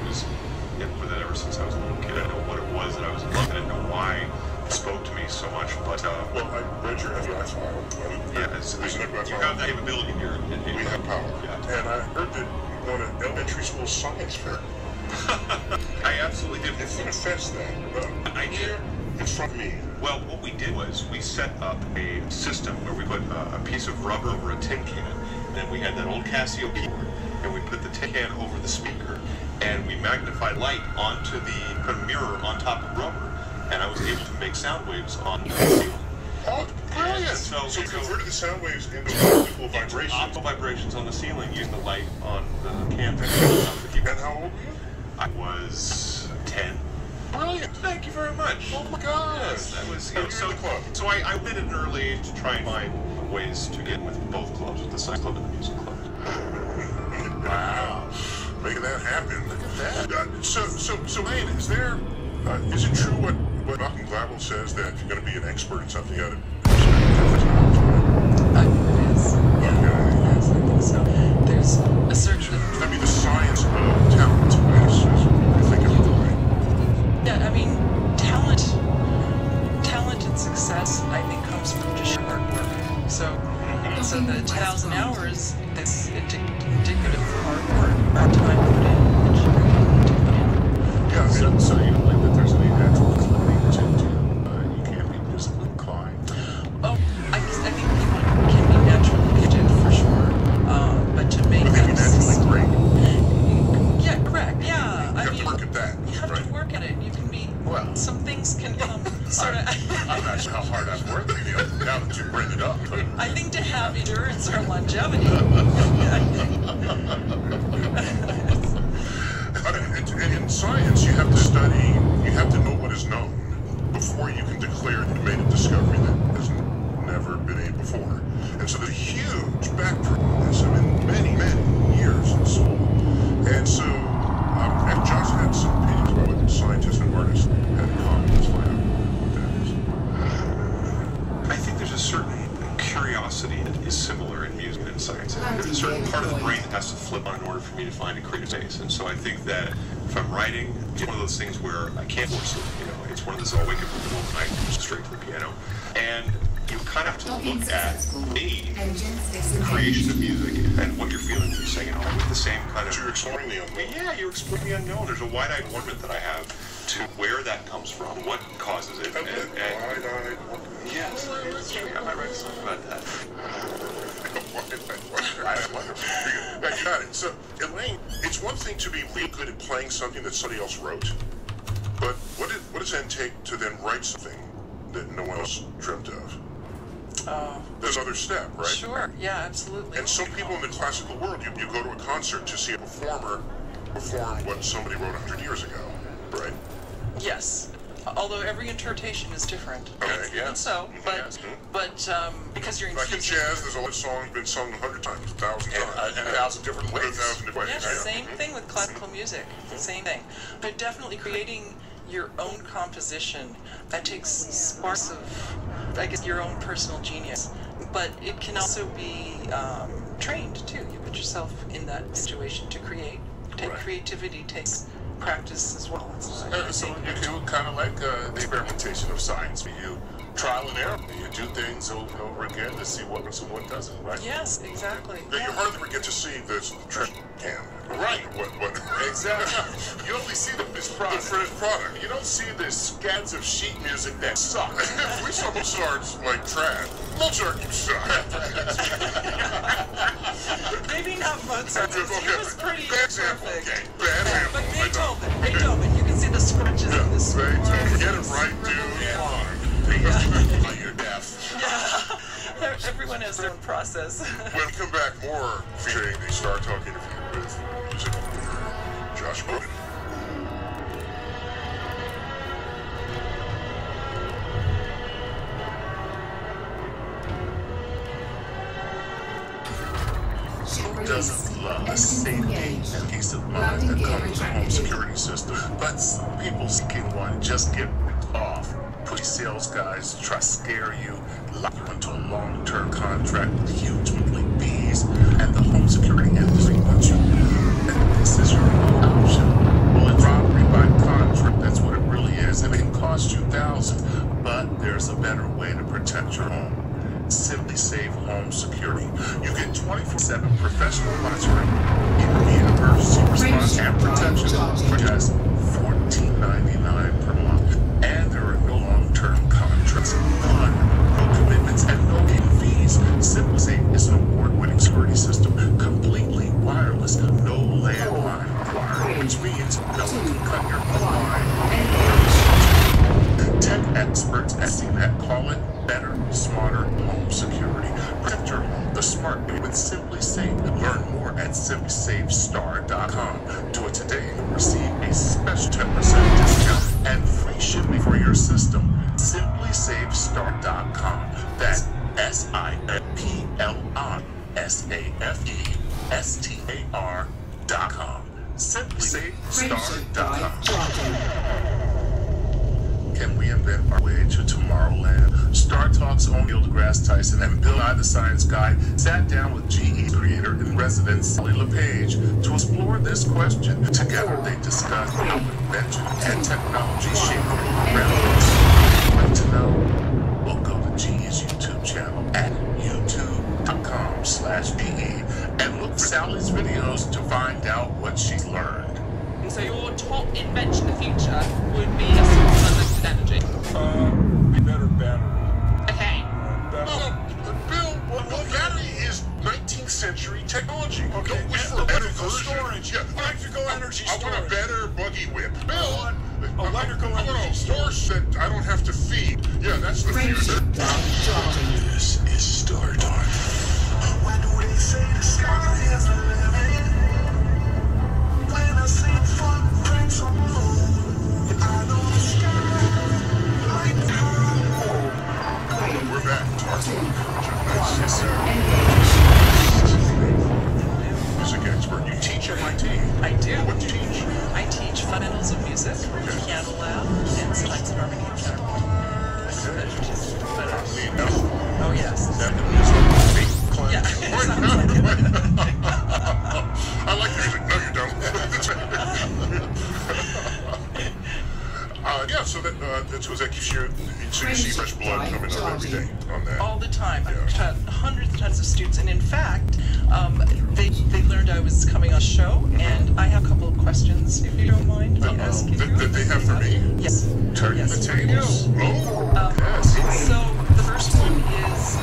Speaker 6: was with it ever since I was a little kid. I didn't know what it was that I was in love. I didn't know why it spoke to me so much. But
Speaker 1: Well, I read your FBI file.
Speaker 6: yeah, you have that capability here.
Speaker 1: We have power.
Speaker 6: Yeah.
Speaker 1: And I heard that you go to elementary school science fair.
Speaker 6: I absolutely did.
Speaker 1: If you confess that,
Speaker 6: I did.
Speaker 1: here in front of me.
Speaker 6: Well, what we did was we set up a system where we put a piece of rubber over a tin can, and then we had that old Casio keyboard, and we put the tin can over the speaker, and we magnified light onto the mirror on top of rubber, and I was able to make sound waves on the ceiling.
Speaker 1: Oh, brilliant!
Speaker 6: So
Speaker 1: you converted the sound waves into optical vibrations.
Speaker 6: Optical vibrations on the ceiling using the light on the can.
Speaker 1: And how old were you?
Speaker 6: I was 10.
Speaker 1: Brilliant!
Speaker 6: Thank you very much.
Speaker 1: Oh my God!
Speaker 6: Yes, that was, so I went at an early age to try and find ways to get with both clubs, with the science club and the music club.
Speaker 1: Wow, making that happen. Look at that. So, Lane, is there? Is it true what Malcolm Gladwell says that if you're going to be an expert in something, you got to?
Speaker 4: It is. Yeah, it is. I think so. There's a certain.
Speaker 1: I mean, the science of talent is I think of it right.
Speaker 4: Yeah, I mean, talent and success, I think, comes from just hard work. So the 10,000 hours is indicative of hard work, hard time put in.
Speaker 1: Yeah,
Speaker 5: So you don't believe that there's any natural inclination to you can't be musically inclined?
Speaker 4: Oh, I think people can be naturally gifted for sure, but to make
Speaker 1: But they
Speaker 4: that
Speaker 1: naturally great.
Speaker 4: yeah, correct. Yeah,
Speaker 1: You have to work at that.
Speaker 4: You have
Speaker 1: right?
Speaker 4: to work at it. You can be.
Speaker 5: Well,
Speaker 4: some things can come sort of.
Speaker 5: I'm not sure how hard I've worked, now that you bring it up.
Speaker 4: I think to have endurance or longevity.
Speaker 1: And in science, you have to study, you have to know what is known before you can declare that you made a discovery that has never been made before. And so there's a huge background on this. I mean, many years and so on. And so, and Josh had some opinions about what scientists and artists had in common. Let's find out what that is.
Speaker 6: I think there's a certain curiosity that is similar in music and in science. There's a certain part of the brain that has to flip on in order for me to find a creative space. And so I think that if I'm writing, it's one of those things where I can't force it. It's one of those, I'll wake up in the middle of the night and go straight to the piano. And you kind of have to look at the creation of music and what you're feeling when you're singing it with the same kind of...
Speaker 1: You're exploring the unknown.
Speaker 6: Yeah, you're exploring the unknown. There's a wide-eyed wonderment that I have to where that comes from, what causes it.
Speaker 1: Wide-eyed wonder.
Speaker 6: Yes, I might write a song about that.
Speaker 1: Wide-eyed wonder. Yeah, you got it. So, Elaine, it's one thing to be real good at playing something that somebody else wrote, but what does it take to then write something that no one else dreamt of? There's another step, right?
Speaker 4: Sure. Yeah, absolutely.
Speaker 1: And some people in the classical world, you go to a concert to see a performer perform what somebody wrote 100 years ago, right?
Speaker 4: Yes. Although every interpretation is different.
Speaker 1: Okay, yeah.
Speaker 4: And so, but because you're
Speaker 1: Like in
Speaker 4: infusing.
Speaker 1: jazz, there's a lot of songs been sung 100 times, 1,000 times.
Speaker 5: And 1,000 different ways.
Speaker 1: 1,000 different ways.
Speaker 4: Yeah, same thing with classical music. Same thing. But definitely creating your own composition that takes sparks of, I guess, your own personal genius. But it can also be trained too. You put yourself in that situation to create. Creativity takes practice as well.
Speaker 5: So you do kind of like the experimentation of science. You trial and error. You do things over and over again to see what works and what doesn't, right?
Speaker 4: Yes, exactly.
Speaker 1: Now, you hardly ever get to see this trash can.
Speaker 5: Right.
Speaker 1: What?
Speaker 5: Exactly. You only see the finished product.
Speaker 1: The finished product.
Speaker 5: You don't see the scads of sheet music that suck.
Speaker 1: If we saw Mozart's like trash, Mozart you suck.
Speaker 4: Maybe not Mozart. He was pretty
Speaker 1: Bad example.
Speaker 4: perfect.
Speaker 1: Okay. Bad example.
Speaker 4: But
Speaker 1: I know.
Speaker 4: Beethoven, you can see the scratches
Speaker 1: Yeah,
Speaker 4: in the score.
Speaker 1: Beethoven. Get it right, dude.
Speaker 5: You're deaf.
Speaker 4: Yeah. Everyone has their own process.
Speaker 1: When we come back, more featuring the Star Talk interview with music guru Josh Groban.
Speaker 5: Doesn't love the safety and peace of mind that comes with a home security system. But some people seeking one just get ripped off. Pushy sales guys try to scare you, lock you into a long-term contract with huge monthly fees, and the home security industry wants you. And this is your only option. Well, it's robbery by contract. That's what it really is. And it can cost you thousands. But there's a better way to protect your home. Simply Save Home Security. You get 24/7 professional monitoring, emergency response and protection for just $14.99 per month. And there are no long-term contracts, no commitments, and no hidden fees. Simply Save is an award-winning security system, completely wireless, no landline required, which means no one can cut your line. Tech experts at CNET call it better, smarter home security. Protect your home the smart way with Simply Safe. Learn more at simplysafestar.com. Do it today and receive a special 10% discount and free shipping for your system. Simply Safe. SINPLISAFESAFE.com. That's SINPLISAFESAFESTAR.com. SimplySafeStar.com. Can we invent our way to Tomorrowland? Star Talk's own Neil deGrasse Tyson and Bill Nye the Science Guy sat down with GE creator and resident Sally LePage to explore this question. Together they discussed how invention and technology shape the world around us. Want to know? Well, go to GE's YouTube channel at youtube.com/GE and look for Sally's videos to find out what she's learned.
Speaker 7: So your top invention in the future would be unlimited energy.
Speaker 1: Better battery.
Speaker 7: Okay.
Speaker 1: Bill, well, battery is 19th century technology.
Speaker 6: Okay,
Speaker 1: Don't wish for a better version. Yeah,
Speaker 6: Electrical energy
Speaker 1: I want a
Speaker 6: storage.
Speaker 1: better buggy whip. Bill,
Speaker 6: Electrical
Speaker 1: I want
Speaker 6: energy
Speaker 1: a horse that I don't have to feed. Yeah, that's the future.
Speaker 5: This is Star Talk. When do they say the sky is the limit? When I see fun breaks on the moon, I know the sky like
Speaker 1: We're back. Star Talk. Yes, sir. Music expert. You teach MIT.
Speaker 4: I do.
Speaker 1: What do you teach?
Speaker 4: I teach fundamentals of music, piano lab, and science and harmony and counterpoint. Oh yes.
Speaker 1: That the music class.
Speaker 4: Yeah.
Speaker 1: I like music. No, you don't. Yeah, so that keeps you, so you see fresh blood coming up every day on that.
Speaker 4: All the time. I've taught hundreds and tons of students, and in fact, they learned I was coming on a show, and I have a couple of questions, if you don't mind.
Speaker 1: That they have for me?
Speaker 4: Yes.
Speaker 1: Turn
Speaker 4: Yes.
Speaker 1: the tables. Oh, yes.
Speaker 4: So the first one is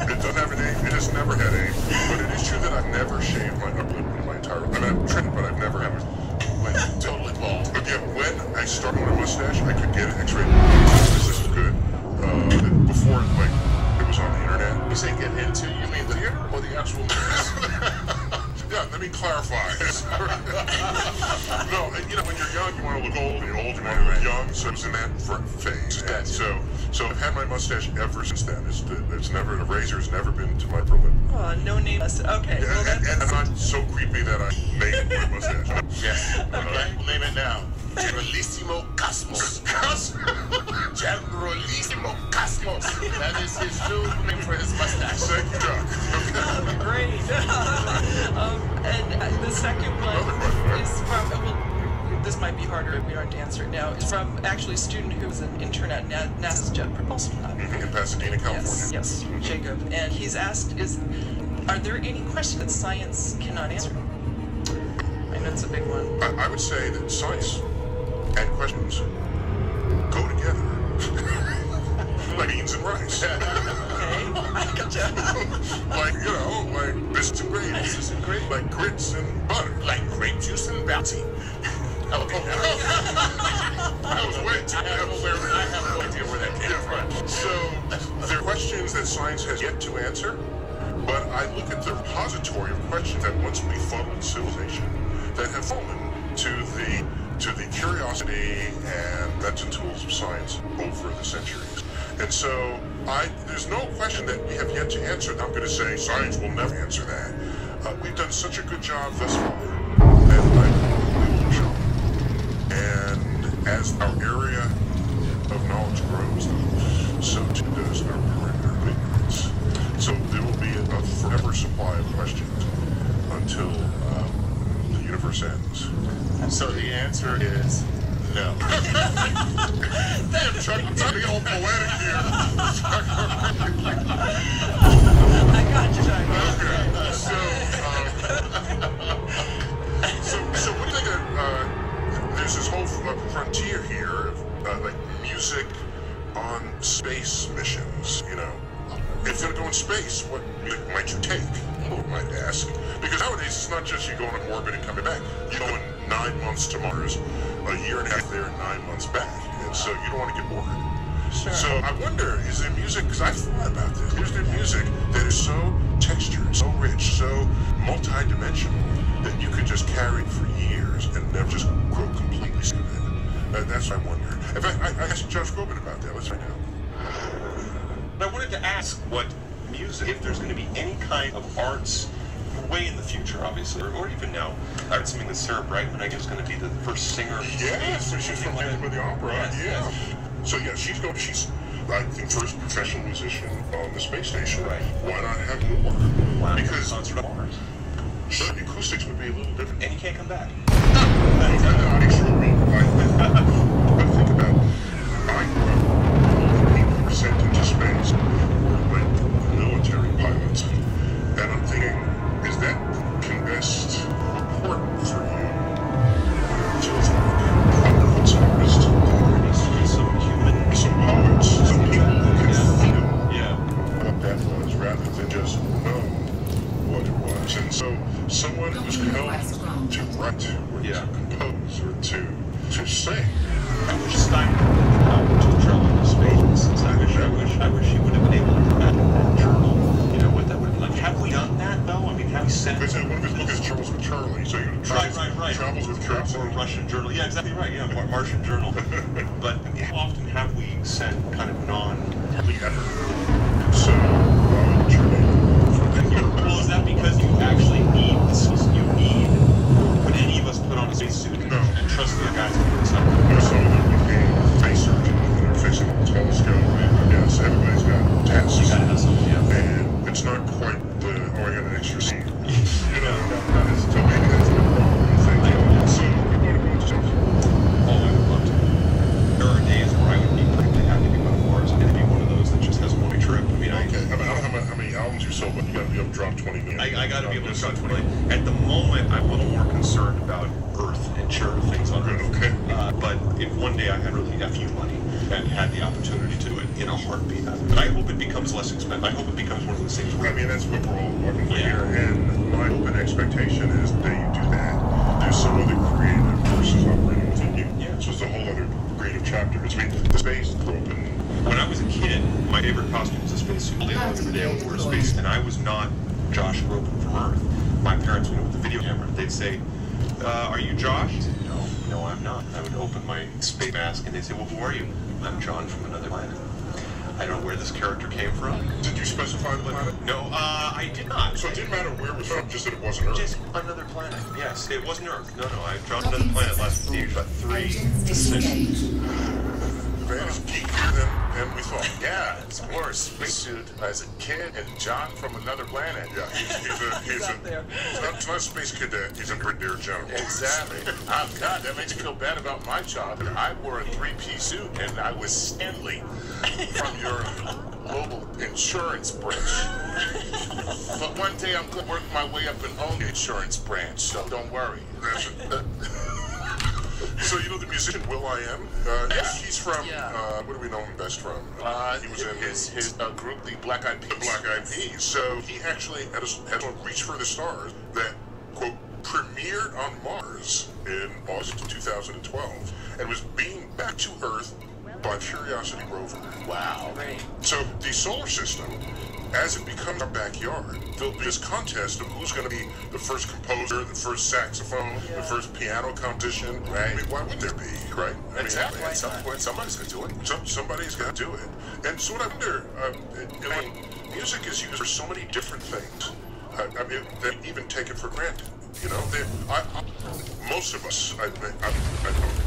Speaker 1: It doesn't have a name. It has never had a name. But it is true that I've never shaved my upper lip in my entire life. I mean, I've trimmed, but I've never had it like totally bald. But yeah, when I started with a mustache, I could get an X-ray. This is good. Before, like, it was on the internet.
Speaker 5: You say get into, you mean the theater or the actual movies?
Speaker 1: Yeah, let me clarify. No, you know, when you're young, you want to look old. When you're old, you want to look young. So I was in that phase. And so I've had my mustache ever since then. It's never, a razor's never been to my upper lip.
Speaker 4: no name. Okay. Well,
Speaker 1: And I'm not so creepy that I made my mustache.
Speaker 5: Yes. Okay. We'll name it now. Generalissimo Cosmos. Generalissimo Cosmos. That is his new name for his mustache.
Speaker 1: Thank you, Doc. Okay.
Speaker 4: great. And the second one is from, well, this might be harder if we aren't to answer it now. It's from actually a student who was an intern at NASA's Jet Propulsion Lab.
Speaker 1: In Pasadena, California.
Speaker 4: Yes, Jacob. And he's asked, are there any questions that science cannot answer? I know it's a big one.
Speaker 1: I would say that science and questions go together. Like beans and rice.
Speaker 4: Okay, I gotcha.
Speaker 1: Like, you know, like biscuits and gravy.
Speaker 5: Biscuits and gravy.
Speaker 1: Like grits and butter.
Speaker 5: Like grape juice and bounty. Okay.
Speaker 1: That was way too
Speaker 5: I have no idea where that came from.
Speaker 1: So, there are questions that science has yet to answer, but I look at the repository of questions that once we funneled civilization that have fallen to the curiosity and methods and tools of science over the centuries. And so, there's no question that we have yet to answer. I'm going to say science will never answer that. We've done such a good job thus far that we will show. And as our area of knowledge grows, so too does our perimeter of ignorance. So there will be a forever supply of questions until the universe ends.
Speaker 5: So the answer is no.
Speaker 1: Damn, Chuck, I'm trying to get all poetic here.
Speaker 4: I got you, Chuck.
Speaker 1: Okay, so what do you think of, there's this whole frontier here, like music on space missions, you know. If you're going to go in space, what music might you take? People might ask. Because nowadays, it's not just you going in orbit and coming back. You're going 9 months to Mars, a year and a half there, and 9 months back. And so you don't want to get bored.
Speaker 4: Sure.
Speaker 1: So I wonder, is there music, because I've thought about this, is there music that is so textured, so rich, so multi-dimensional, that you could just carry it for years and never just grow completely sick of it? That's what I wonder. In fact, I asked Josh Groban about that. Let's find out.
Speaker 6: I wanted to ask what music, if there's going to be any kind of arts, way in the future, obviously, or even now. I heard something that Sarah Brightman, I guess, is going to be the first singer.
Speaker 1: Yeah, so she's from Phantom of the Opera.
Speaker 6: Yes,
Speaker 1: yeah.
Speaker 6: yes.
Speaker 1: So yeah, she's, I think, first professional musician on the space station.
Speaker 6: Right.
Speaker 1: Why not have more?
Speaker 6: Wow.
Speaker 1: Because
Speaker 6: concert of Mars.
Speaker 1: sure, the acoustics would be a little different.
Speaker 6: And you can't come back.
Speaker 1: But think about it. I grew up, people were sent into space were like military pilots. And I'm thinking, is that best important for you? Just wonderful artists,
Speaker 6: Some human.
Speaker 1: some poets, some people who can feel
Speaker 6: Yeah.
Speaker 1: what that was rather than just know what it was. And so someone who's compelled to write or
Speaker 6: Yeah.
Speaker 1: to compose or to sing.
Speaker 6: I wish Stein would to travel into space. I wish he would have been able to come back in that journal. You know what that would have been like. Have we done that though? I mean, have we sent?
Speaker 1: One of his books is Travels with Charlie. So you
Speaker 6: Right.
Speaker 1: Travels with Charlie.
Speaker 6: Or Russian journal. Yeah, exactly right. Yeah, Martian journal. But how often have we sent kind of
Speaker 1: Hardly ever. So what's your name?
Speaker 6: Well, is that because you actually need the skills you need? Or would any of us put on a spacesuit
Speaker 1: No.
Speaker 6: and trust the guys to do something?
Speaker 1: There's some of them became face surgeons and they're fixing a telescope. Yes, everybody's got tests.
Speaker 6: You gotta have something, yeah.
Speaker 1: And it's not quite the, oh, I got an extra scene. You know, so maybe that's the problem. So we want to go to space.
Speaker 6: Oh, I would love to. There are days where I would be pretty happy to go to Mars. I'm going to be one of those that just has a one-way trip. I mean,
Speaker 1: Okay, I don't know how many albums you sold, but you got to be able to drop 20 million.
Speaker 6: I got to be able to drop 20. At the moment, I'm a little more concerned about Earth and charity things on Earth.
Speaker 1: Okay.
Speaker 6: But if one day I had really FU money and had the opportunity to do it in a heartbeat, I hope it becomes less expensive. I hope it bemes one of those things where
Speaker 1: I mean, that's what we're all looking for
Speaker 6: Yeah.
Speaker 1: here. And my hope and expectation is that you do that. There's some other creative forces operating within you.
Speaker 6: Yeah.
Speaker 1: So it's a whole other creative chapter. It's, I mean, the space group and
Speaker 6: when I was a kid, my favorite costume was a spacesuit. Every day I would wear a space, and I was not Josh Groban from Earth. My parents would, with the video camera, they'd say, "Are you Josh?" I said, "No, I'm not." I would open my space mask, and they'd say, "Well, who are you?" "I'm John from another planet." I don't know where this character came from.
Speaker 1: did you specify the planet?
Speaker 6: No, I did not.
Speaker 1: So it didn't matter where it was from, just that it wasn't Earth.
Speaker 6: Just another planet. Yes, it wasn't Earth. No, I dropped another planet last stage about 3 centuries.
Speaker 1: Advantage geekier than we thought.
Speaker 5: Yeah, it's more spacesuit as a kid and John from another planet.
Speaker 1: Yeah, he's
Speaker 4: Up there.
Speaker 1: it's not a space cadet, he's a brigadier general.
Speaker 5: Exactly. Oh, God, that makes me feel bad about my job. I wore a three-piece suit, and I was Stanley from your global insurance branch. But one day I'm going to work my way up and own the insurance branch, so don't worry.
Speaker 1: So you know the musician Will.i.am? He's from, what do we know him best from? He was in
Speaker 5: his group, the Black Eyed Peas.
Speaker 1: the Black Eyed Peas. So he actually had a Reach for the Stars that, quote, premiered on Mars in August of 2012 and was beamed back to Earth by Curiosity rover.
Speaker 5: Wow.
Speaker 4: Right.
Speaker 1: So the solar system, as it becomes our backyard, there'll be this contest of who's going to be the first composer, the first saxophone, the first piano composition.
Speaker 5: Right.
Speaker 1: I mean, why wouldn't there be, right? I mean,
Speaker 5: Exactly. At some point, somebody's going to do it.
Speaker 1: Somebody's got to do it. And so what I wonder, music is used for so many different things. I mean, they even take it for granted. You know, most of us, I'm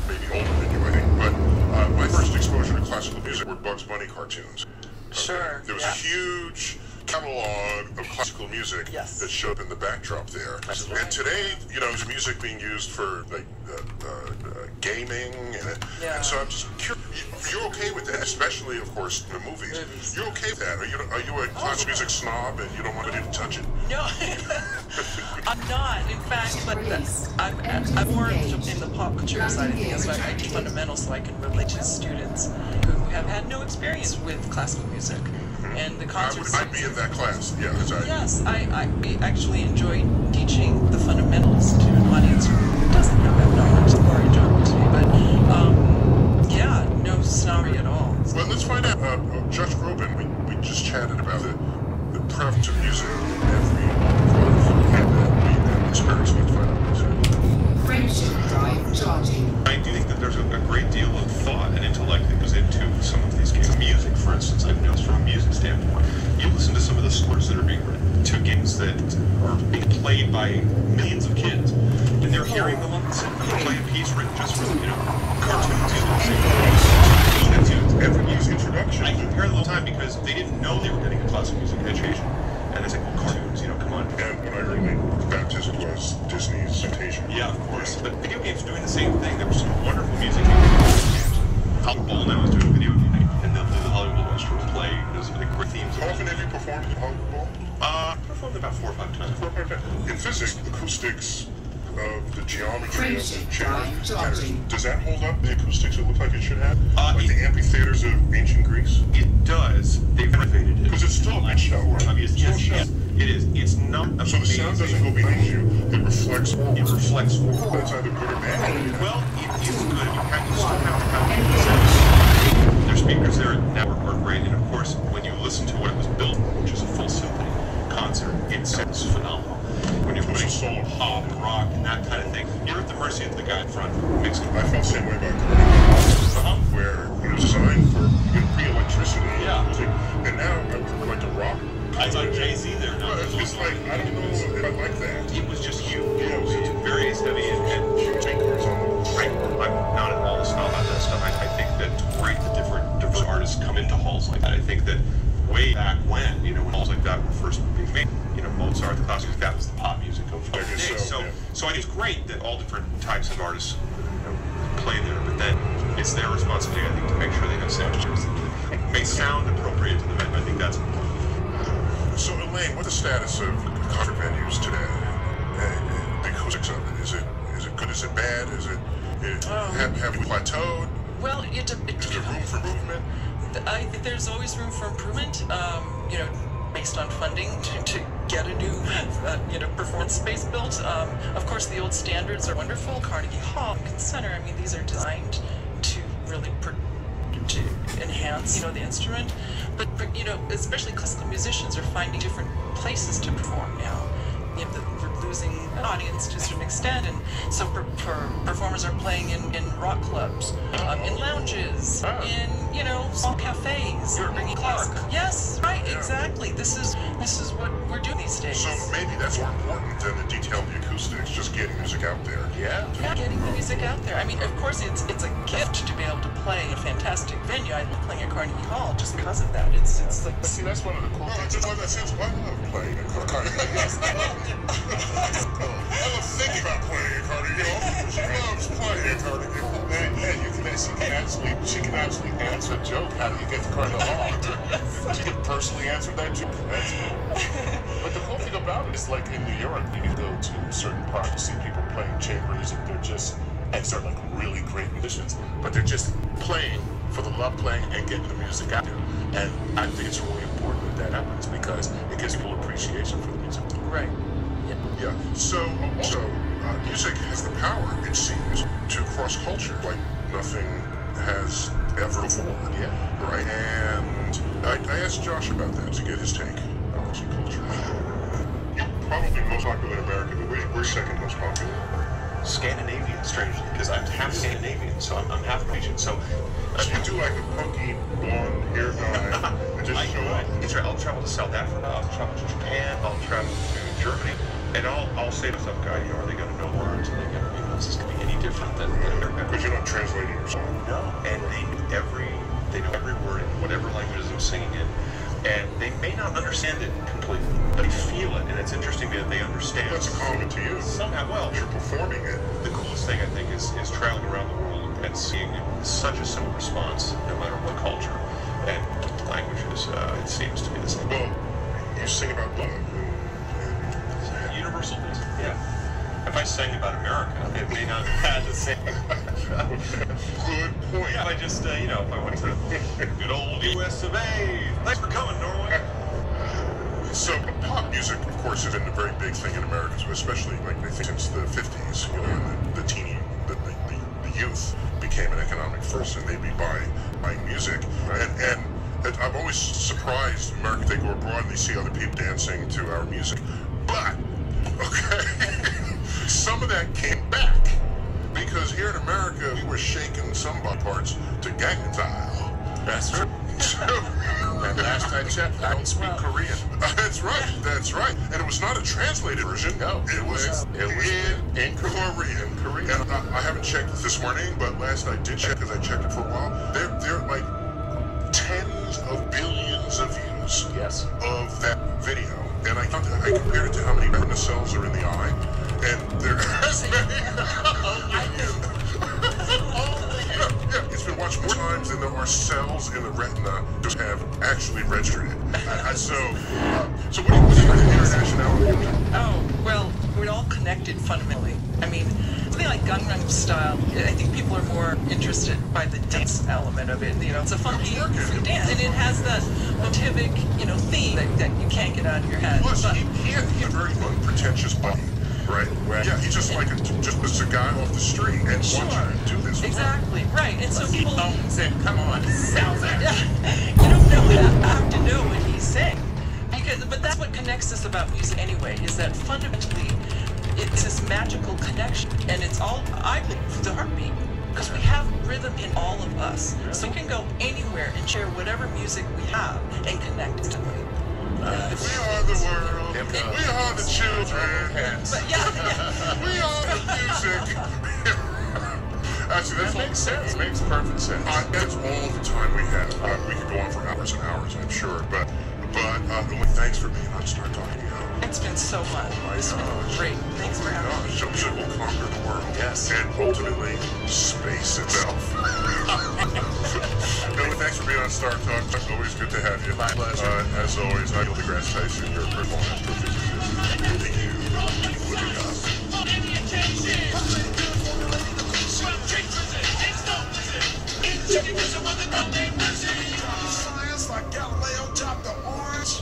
Speaker 1: maybe older than you, I think, but my first exposure to classical music were Bugs Bunny cartoons.
Speaker 4: Sure.
Speaker 1: There was a huge catalog of classical music
Speaker 4: Yes.
Speaker 1: that showed up in the backdrop there.
Speaker 4: Absolutely.
Speaker 1: And today, you know, there's music being used for like gaming, and so I'm just curious. You're okay with that, especially, of course, in the movies. You're okay with that? Are you a classical music snob and you don't want anybody to touch it?
Speaker 4: No, I'm not. In fact, but I'm more in the pop culture side of things. So I teach fundamentals, so I can relate to students who have had no experience with classical music. And the concerts.
Speaker 1: I'd be in that class, yeah.
Speaker 4: Yes, I actually enjoy teaching the fundamentals to an audience who doesn't have that knowledge. It's more enjoyable to me, but yeah, no snobbery at all.
Speaker 1: Well, let's find out. Josh Groban, we just chatted about the prevalence of music in every part of experience. Let's find out.
Speaker 3: Friendship drive charging.
Speaker 6: I do think that there's a great deal you know, cartoons use the same
Speaker 1: Every music introduction.
Speaker 6: I compare them all the time because they didn't know they were getting a classical music education. And it's like, well, cartoons, you know, come on.
Speaker 1: And when I heard baptism was Disney's Fantasia.
Speaker 6: Yeah, of course. But video games are doing the same thing. There was some wonderful music games. Hollywood Bowl now is doing a video game, and they'll do the Hollywood Orchestra play. There's some great themes.
Speaker 1: How often have you performed at Hollywood Bowl?
Speaker 6: I performed about 4 or 5 times.
Speaker 1: In physics, the acoustics of the geometry of the
Speaker 3: Friendship
Speaker 1: chairs
Speaker 3: Drive
Speaker 1: matters.
Speaker 3: Charging.
Speaker 1: Does that hold up? The acoustics it looks like it should have? Like
Speaker 6: it-
Speaker 1: the amphitheaters of ancient Greece?
Speaker 6: It does. They've renovated it.
Speaker 1: Because it's still a show, right?
Speaker 6: I mean,
Speaker 1: It's still a show.
Speaker 6: yes, it is. It's not
Speaker 1: So the sound doesn't go behind you, it reflects forward.
Speaker 6: It reflects forward.
Speaker 1: That's either good or bad.
Speaker 6: Well, it is good. You still have to have their speakers there at Network are great, and of course, when you listen to what it was built, which is a full symphony concert, it sounds phenomenal. When you're putting solo pop and rock and that kind of thing, you're at the mercy of the guy in front mixing.
Speaker 1: I felt the same way about Carnegie,
Speaker 6: Uh-huh.
Speaker 1: where it was designed for pre-electricity.
Speaker 6: Yeah.
Speaker 1: And now I would like to rock.
Speaker 6: I saw Jay-Z there.
Speaker 1: Well, it's like, I don't know if I like that.
Speaker 6: It was just you.
Speaker 1: Yeah, it was
Speaker 6: Very heavy and
Speaker 1: huge anchors on the
Speaker 6: right. I'm not at all a snob about that stuff. I think that it's great that different artists come into halls like that. I think that way back when, you know, when halls like that were first being made, you know, Mozart, the classics, that was the pop music of the
Speaker 1: guess
Speaker 6: day.
Speaker 1: so,
Speaker 6: So,
Speaker 1: yeah.
Speaker 6: so I think it's great that all different types of artists, you know, play there, but then it's their responsibility, I think, to make sure they have soundtrackers that may sound appropriate to the venue. I think that's important.
Speaker 1: So, Elaine, what's the status of concert venues today? The acoustics of it. Is it good? Is it bad? Is it have we plateaued?
Speaker 4: Well,
Speaker 1: Is there room for movement?
Speaker 4: I think there's always room for improvement, you know, based on funding to get a new, you know, performance space built. Of course, the old standards are wonderful. Carnegie Hall, Lincoln Center, I mean, these are designed to really to enhance, you know, the instrument. But, you know, especially classical musicians are finding different places to perform now. You know, we're losing an audience to a certain extent, and so performers are playing in rock clubs, in lounges, in, you know, small cafes.
Speaker 6: You're bringing Clark.
Speaker 4: Yes, right, exactly. This is what we're doing these days.
Speaker 1: So maybe that's more important than the detail of the acoustics, just getting music out there.
Speaker 6: Yeah.
Speaker 4: Yeah, getting the music out there. I mean, of course, it's a gift to be able to play in a fantastic venue. I love playing at Carnegie Hall just because of that. It's like
Speaker 5: See, that's one of the cool
Speaker 1: Well,
Speaker 5: things.
Speaker 1: just like that sense, I love playing at Carnegie. I love thinking about playing at Carnegie Hall. She loves playing at Carnegie Hall.
Speaker 5: She can actually answer a joke. How do you get to Carnegie Hall? She can personally answer that joke. That's cool. But the cool thing about it is, like in New York, you can go to certain parks to see people playing chambers, and they're like really great musicians, but they're just playing for the love of playing and getting the music out there. And I think it's really important that that happens because it gives people appreciation for the music.
Speaker 4: right.
Speaker 1: Yeah. So music has the power, it seems, to cross culture like nothing has ever before.
Speaker 5: Yeah.
Speaker 1: Right. And I asked Josh about that to get his take on music culture. You're probably most popular in America, but we're second most popular.
Speaker 6: Scandinavian, strangely, because I'm half Scandinavian, so I'm half Norwegian. So
Speaker 1: So you do like a punky blonde hair guy and just show up.
Speaker 6: I'll travel to South Africa, I'll travel to Japan, I'll travel to Germany, and I'll say to myself, God, you know, are they going to know words? Are they going to, you know, is this going to be any different than America?
Speaker 1: Because you're not translating your song.
Speaker 6: No, and they know every word in whatever languages I'm singing in, and they may not understand it completely, but they feel it, and it's interesting that they understand.
Speaker 1: That's a compliment to you.
Speaker 6: Somehow, well,
Speaker 1: You're performing it.
Speaker 6: the coolest thing I think is traveling around the world and seeing such a similar response, no matter what culture and languages. It seems to be the same.
Speaker 1: Well, you sing about love.
Speaker 6: Universal music. Yeah. If I sang about America, it may not have the same.
Speaker 1: Good point.
Speaker 6: Yeah, if I just, you know, if I went to good old US of A. Thanks for coming, Norway.
Speaker 1: So pop music, of course, has been a very big thing in America, especially like I think since the 50s. You know, the youth became an economic force, and they'd be buying music. And I'm always surprised America, they go abroad and they see other people dancing to our music. But okay, some of that came back because here in America we were shaking some body parts to Gangnam Style.
Speaker 5: That's true. And last I checked, I don't speak Korean.
Speaker 1: That's right. And it was not a translated version.
Speaker 5: No,
Speaker 1: it was in Korean. And I haven't checked it this morning, but last I did check, because I checked it for a while. They're like tens of billions of views of that video. And I compared it to how many retina cells are in the eye, and there are as many. Yeah, it's been watched more times than there are cells in the retina that have actually registered it. So what do you think of internationality?
Speaker 4: Oh, well, we're all connected fundamentally. I mean, something like Gangnam Style, I think people are more interested by the dance element of it. You know, it's a funky dance, and it has that motivic, theme that you can't get out of your head.
Speaker 1: Plus, he had a very unpretentious body. Right. Yeah, he's just like just a guy off the street and wants you to do this.
Speaker 4: Exactly. Right. And so people
Speaker 5: said, "Come on, sounds like."
Speaker 4: You don't have to know what he's saying, but that's what connects us about music anyway. Is that fundamentally it's this magical connection, and it's all, I believe, the heartbeat, because we have rhythm in all of us, so we can go anywhere and share whatever music we have and connect instantly.
Speaker 1: We are the world. We are the children.
Speaker 4: But yeah.
Speaker 1: We are the music. Actually,
Speaker 5: That makes sense. Makes perfect sense.
Speaker 1: That's all the time we have. We could go on for hours and hours, I'm sure. But thanks for being on Star Talk.
Speaker 4: It's been so fun. It's been great. Thanks for having me.
Speaker 1: Music will conquer the world.
Speaker 5: Yes.
Speaker 1: And ultimately, space itself. Billy, thanks for being on Star Talk. It's always good to have you.
Speaker 5: My pleasure.
Speaker 1: As always, Neil deGrasse Tyson, your personal astrophysicist. Thank you. Living up.
Speaker 8: Science like Galileo dropped the orange.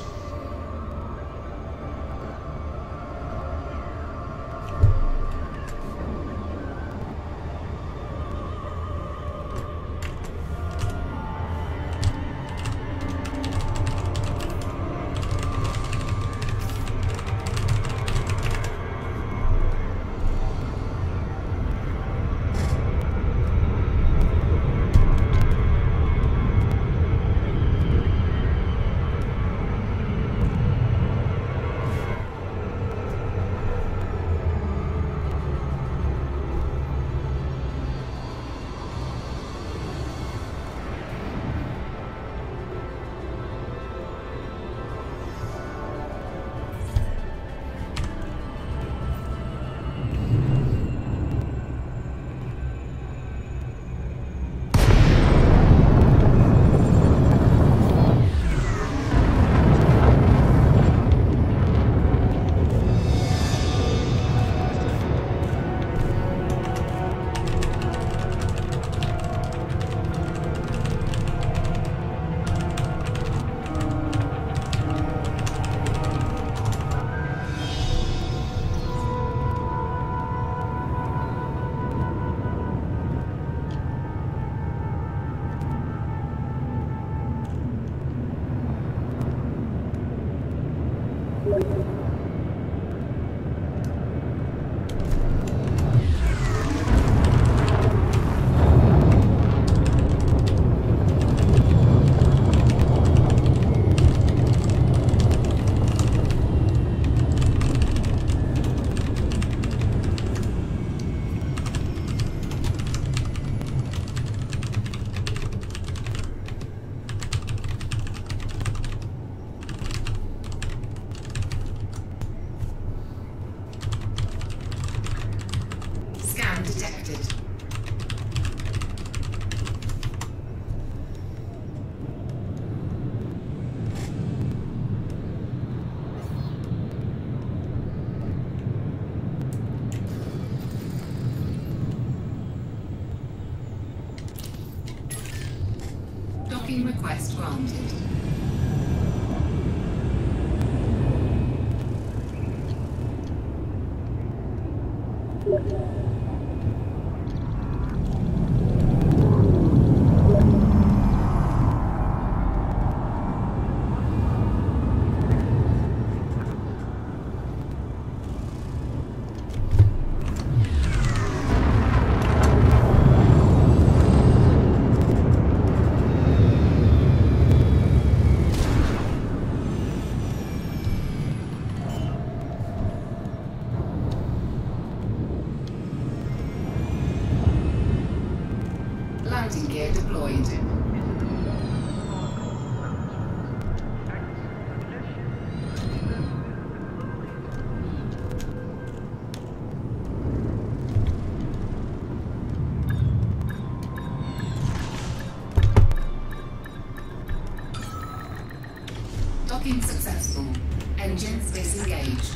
Speaker 3: Scan detected. Docking request granted. Landing gear deployed. Docking successful. Engines disengaged.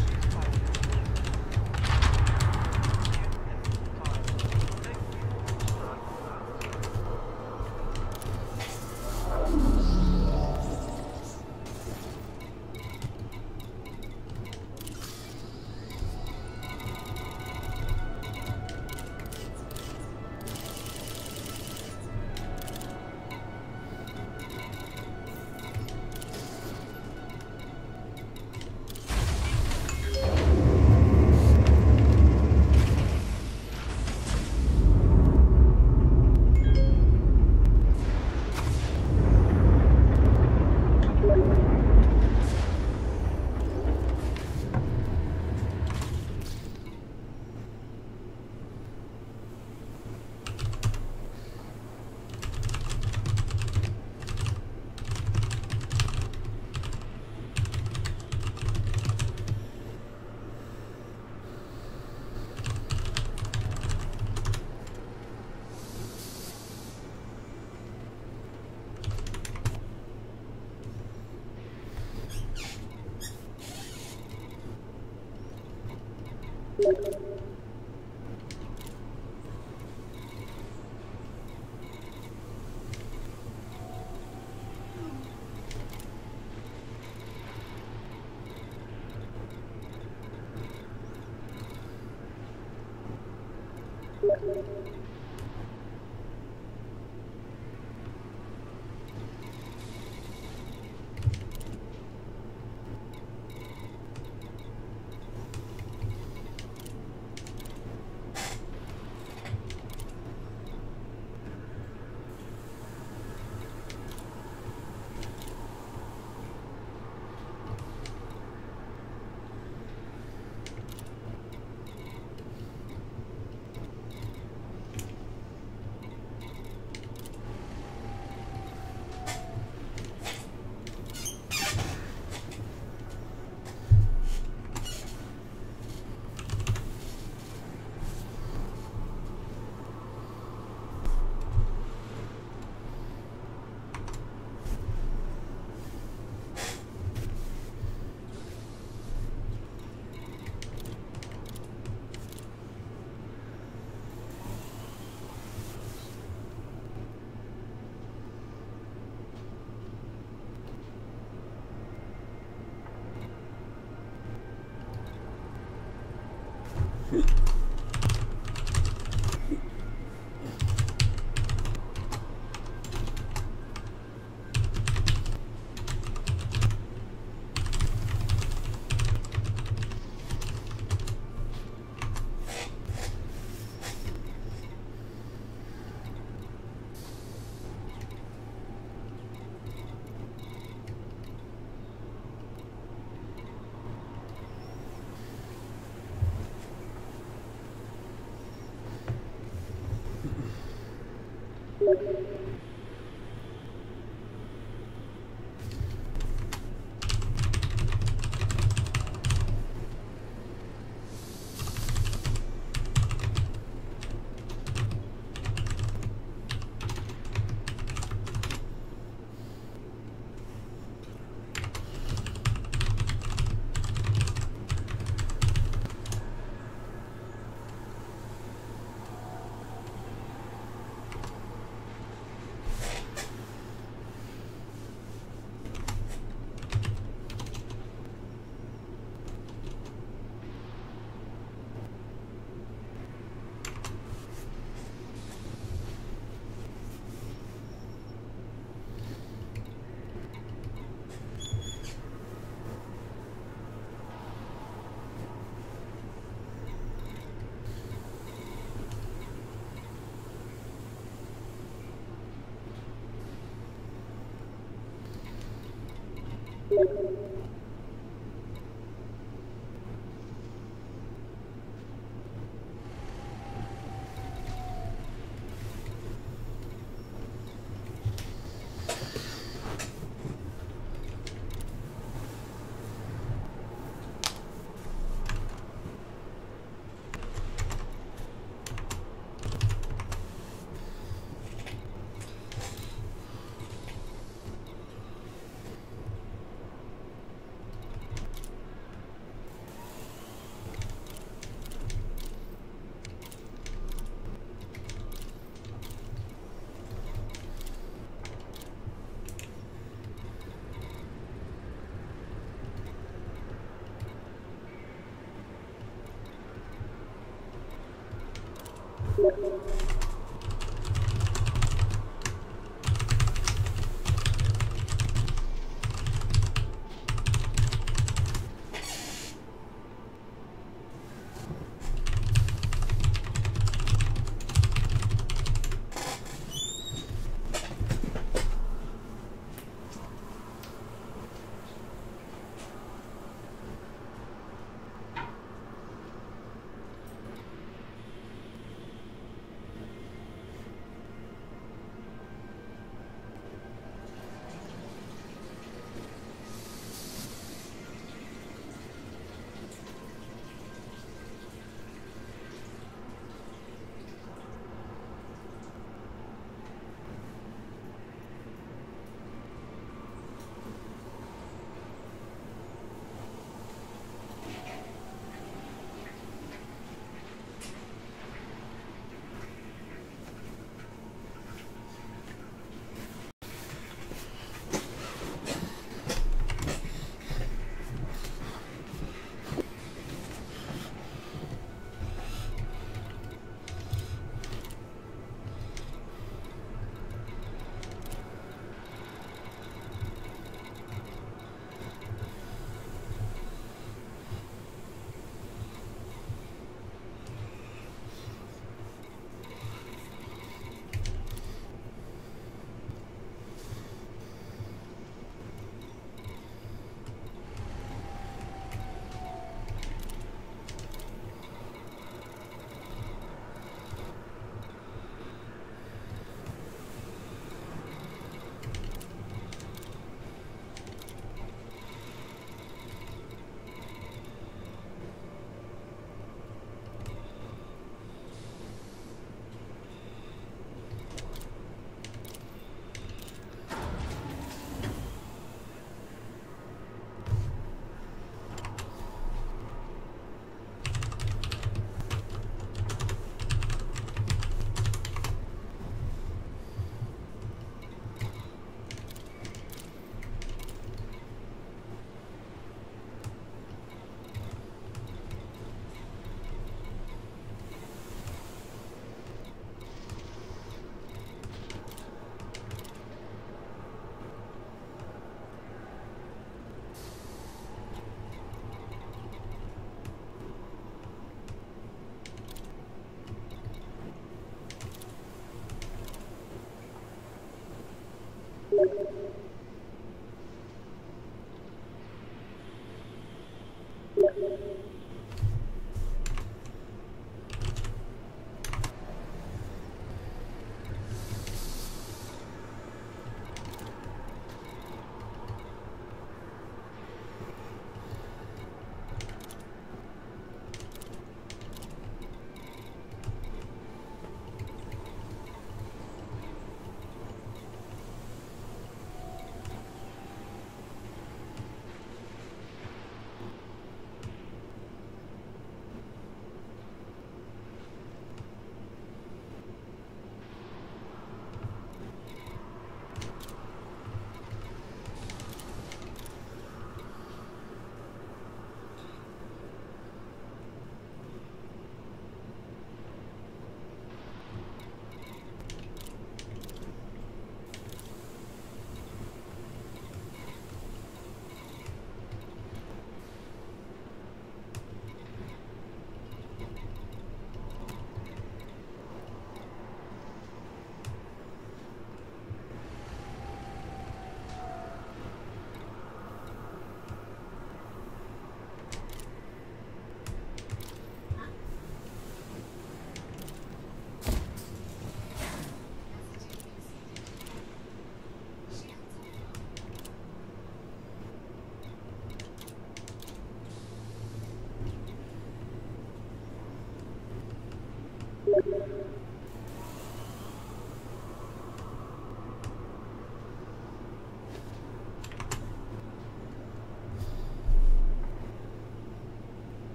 Speaker 9: you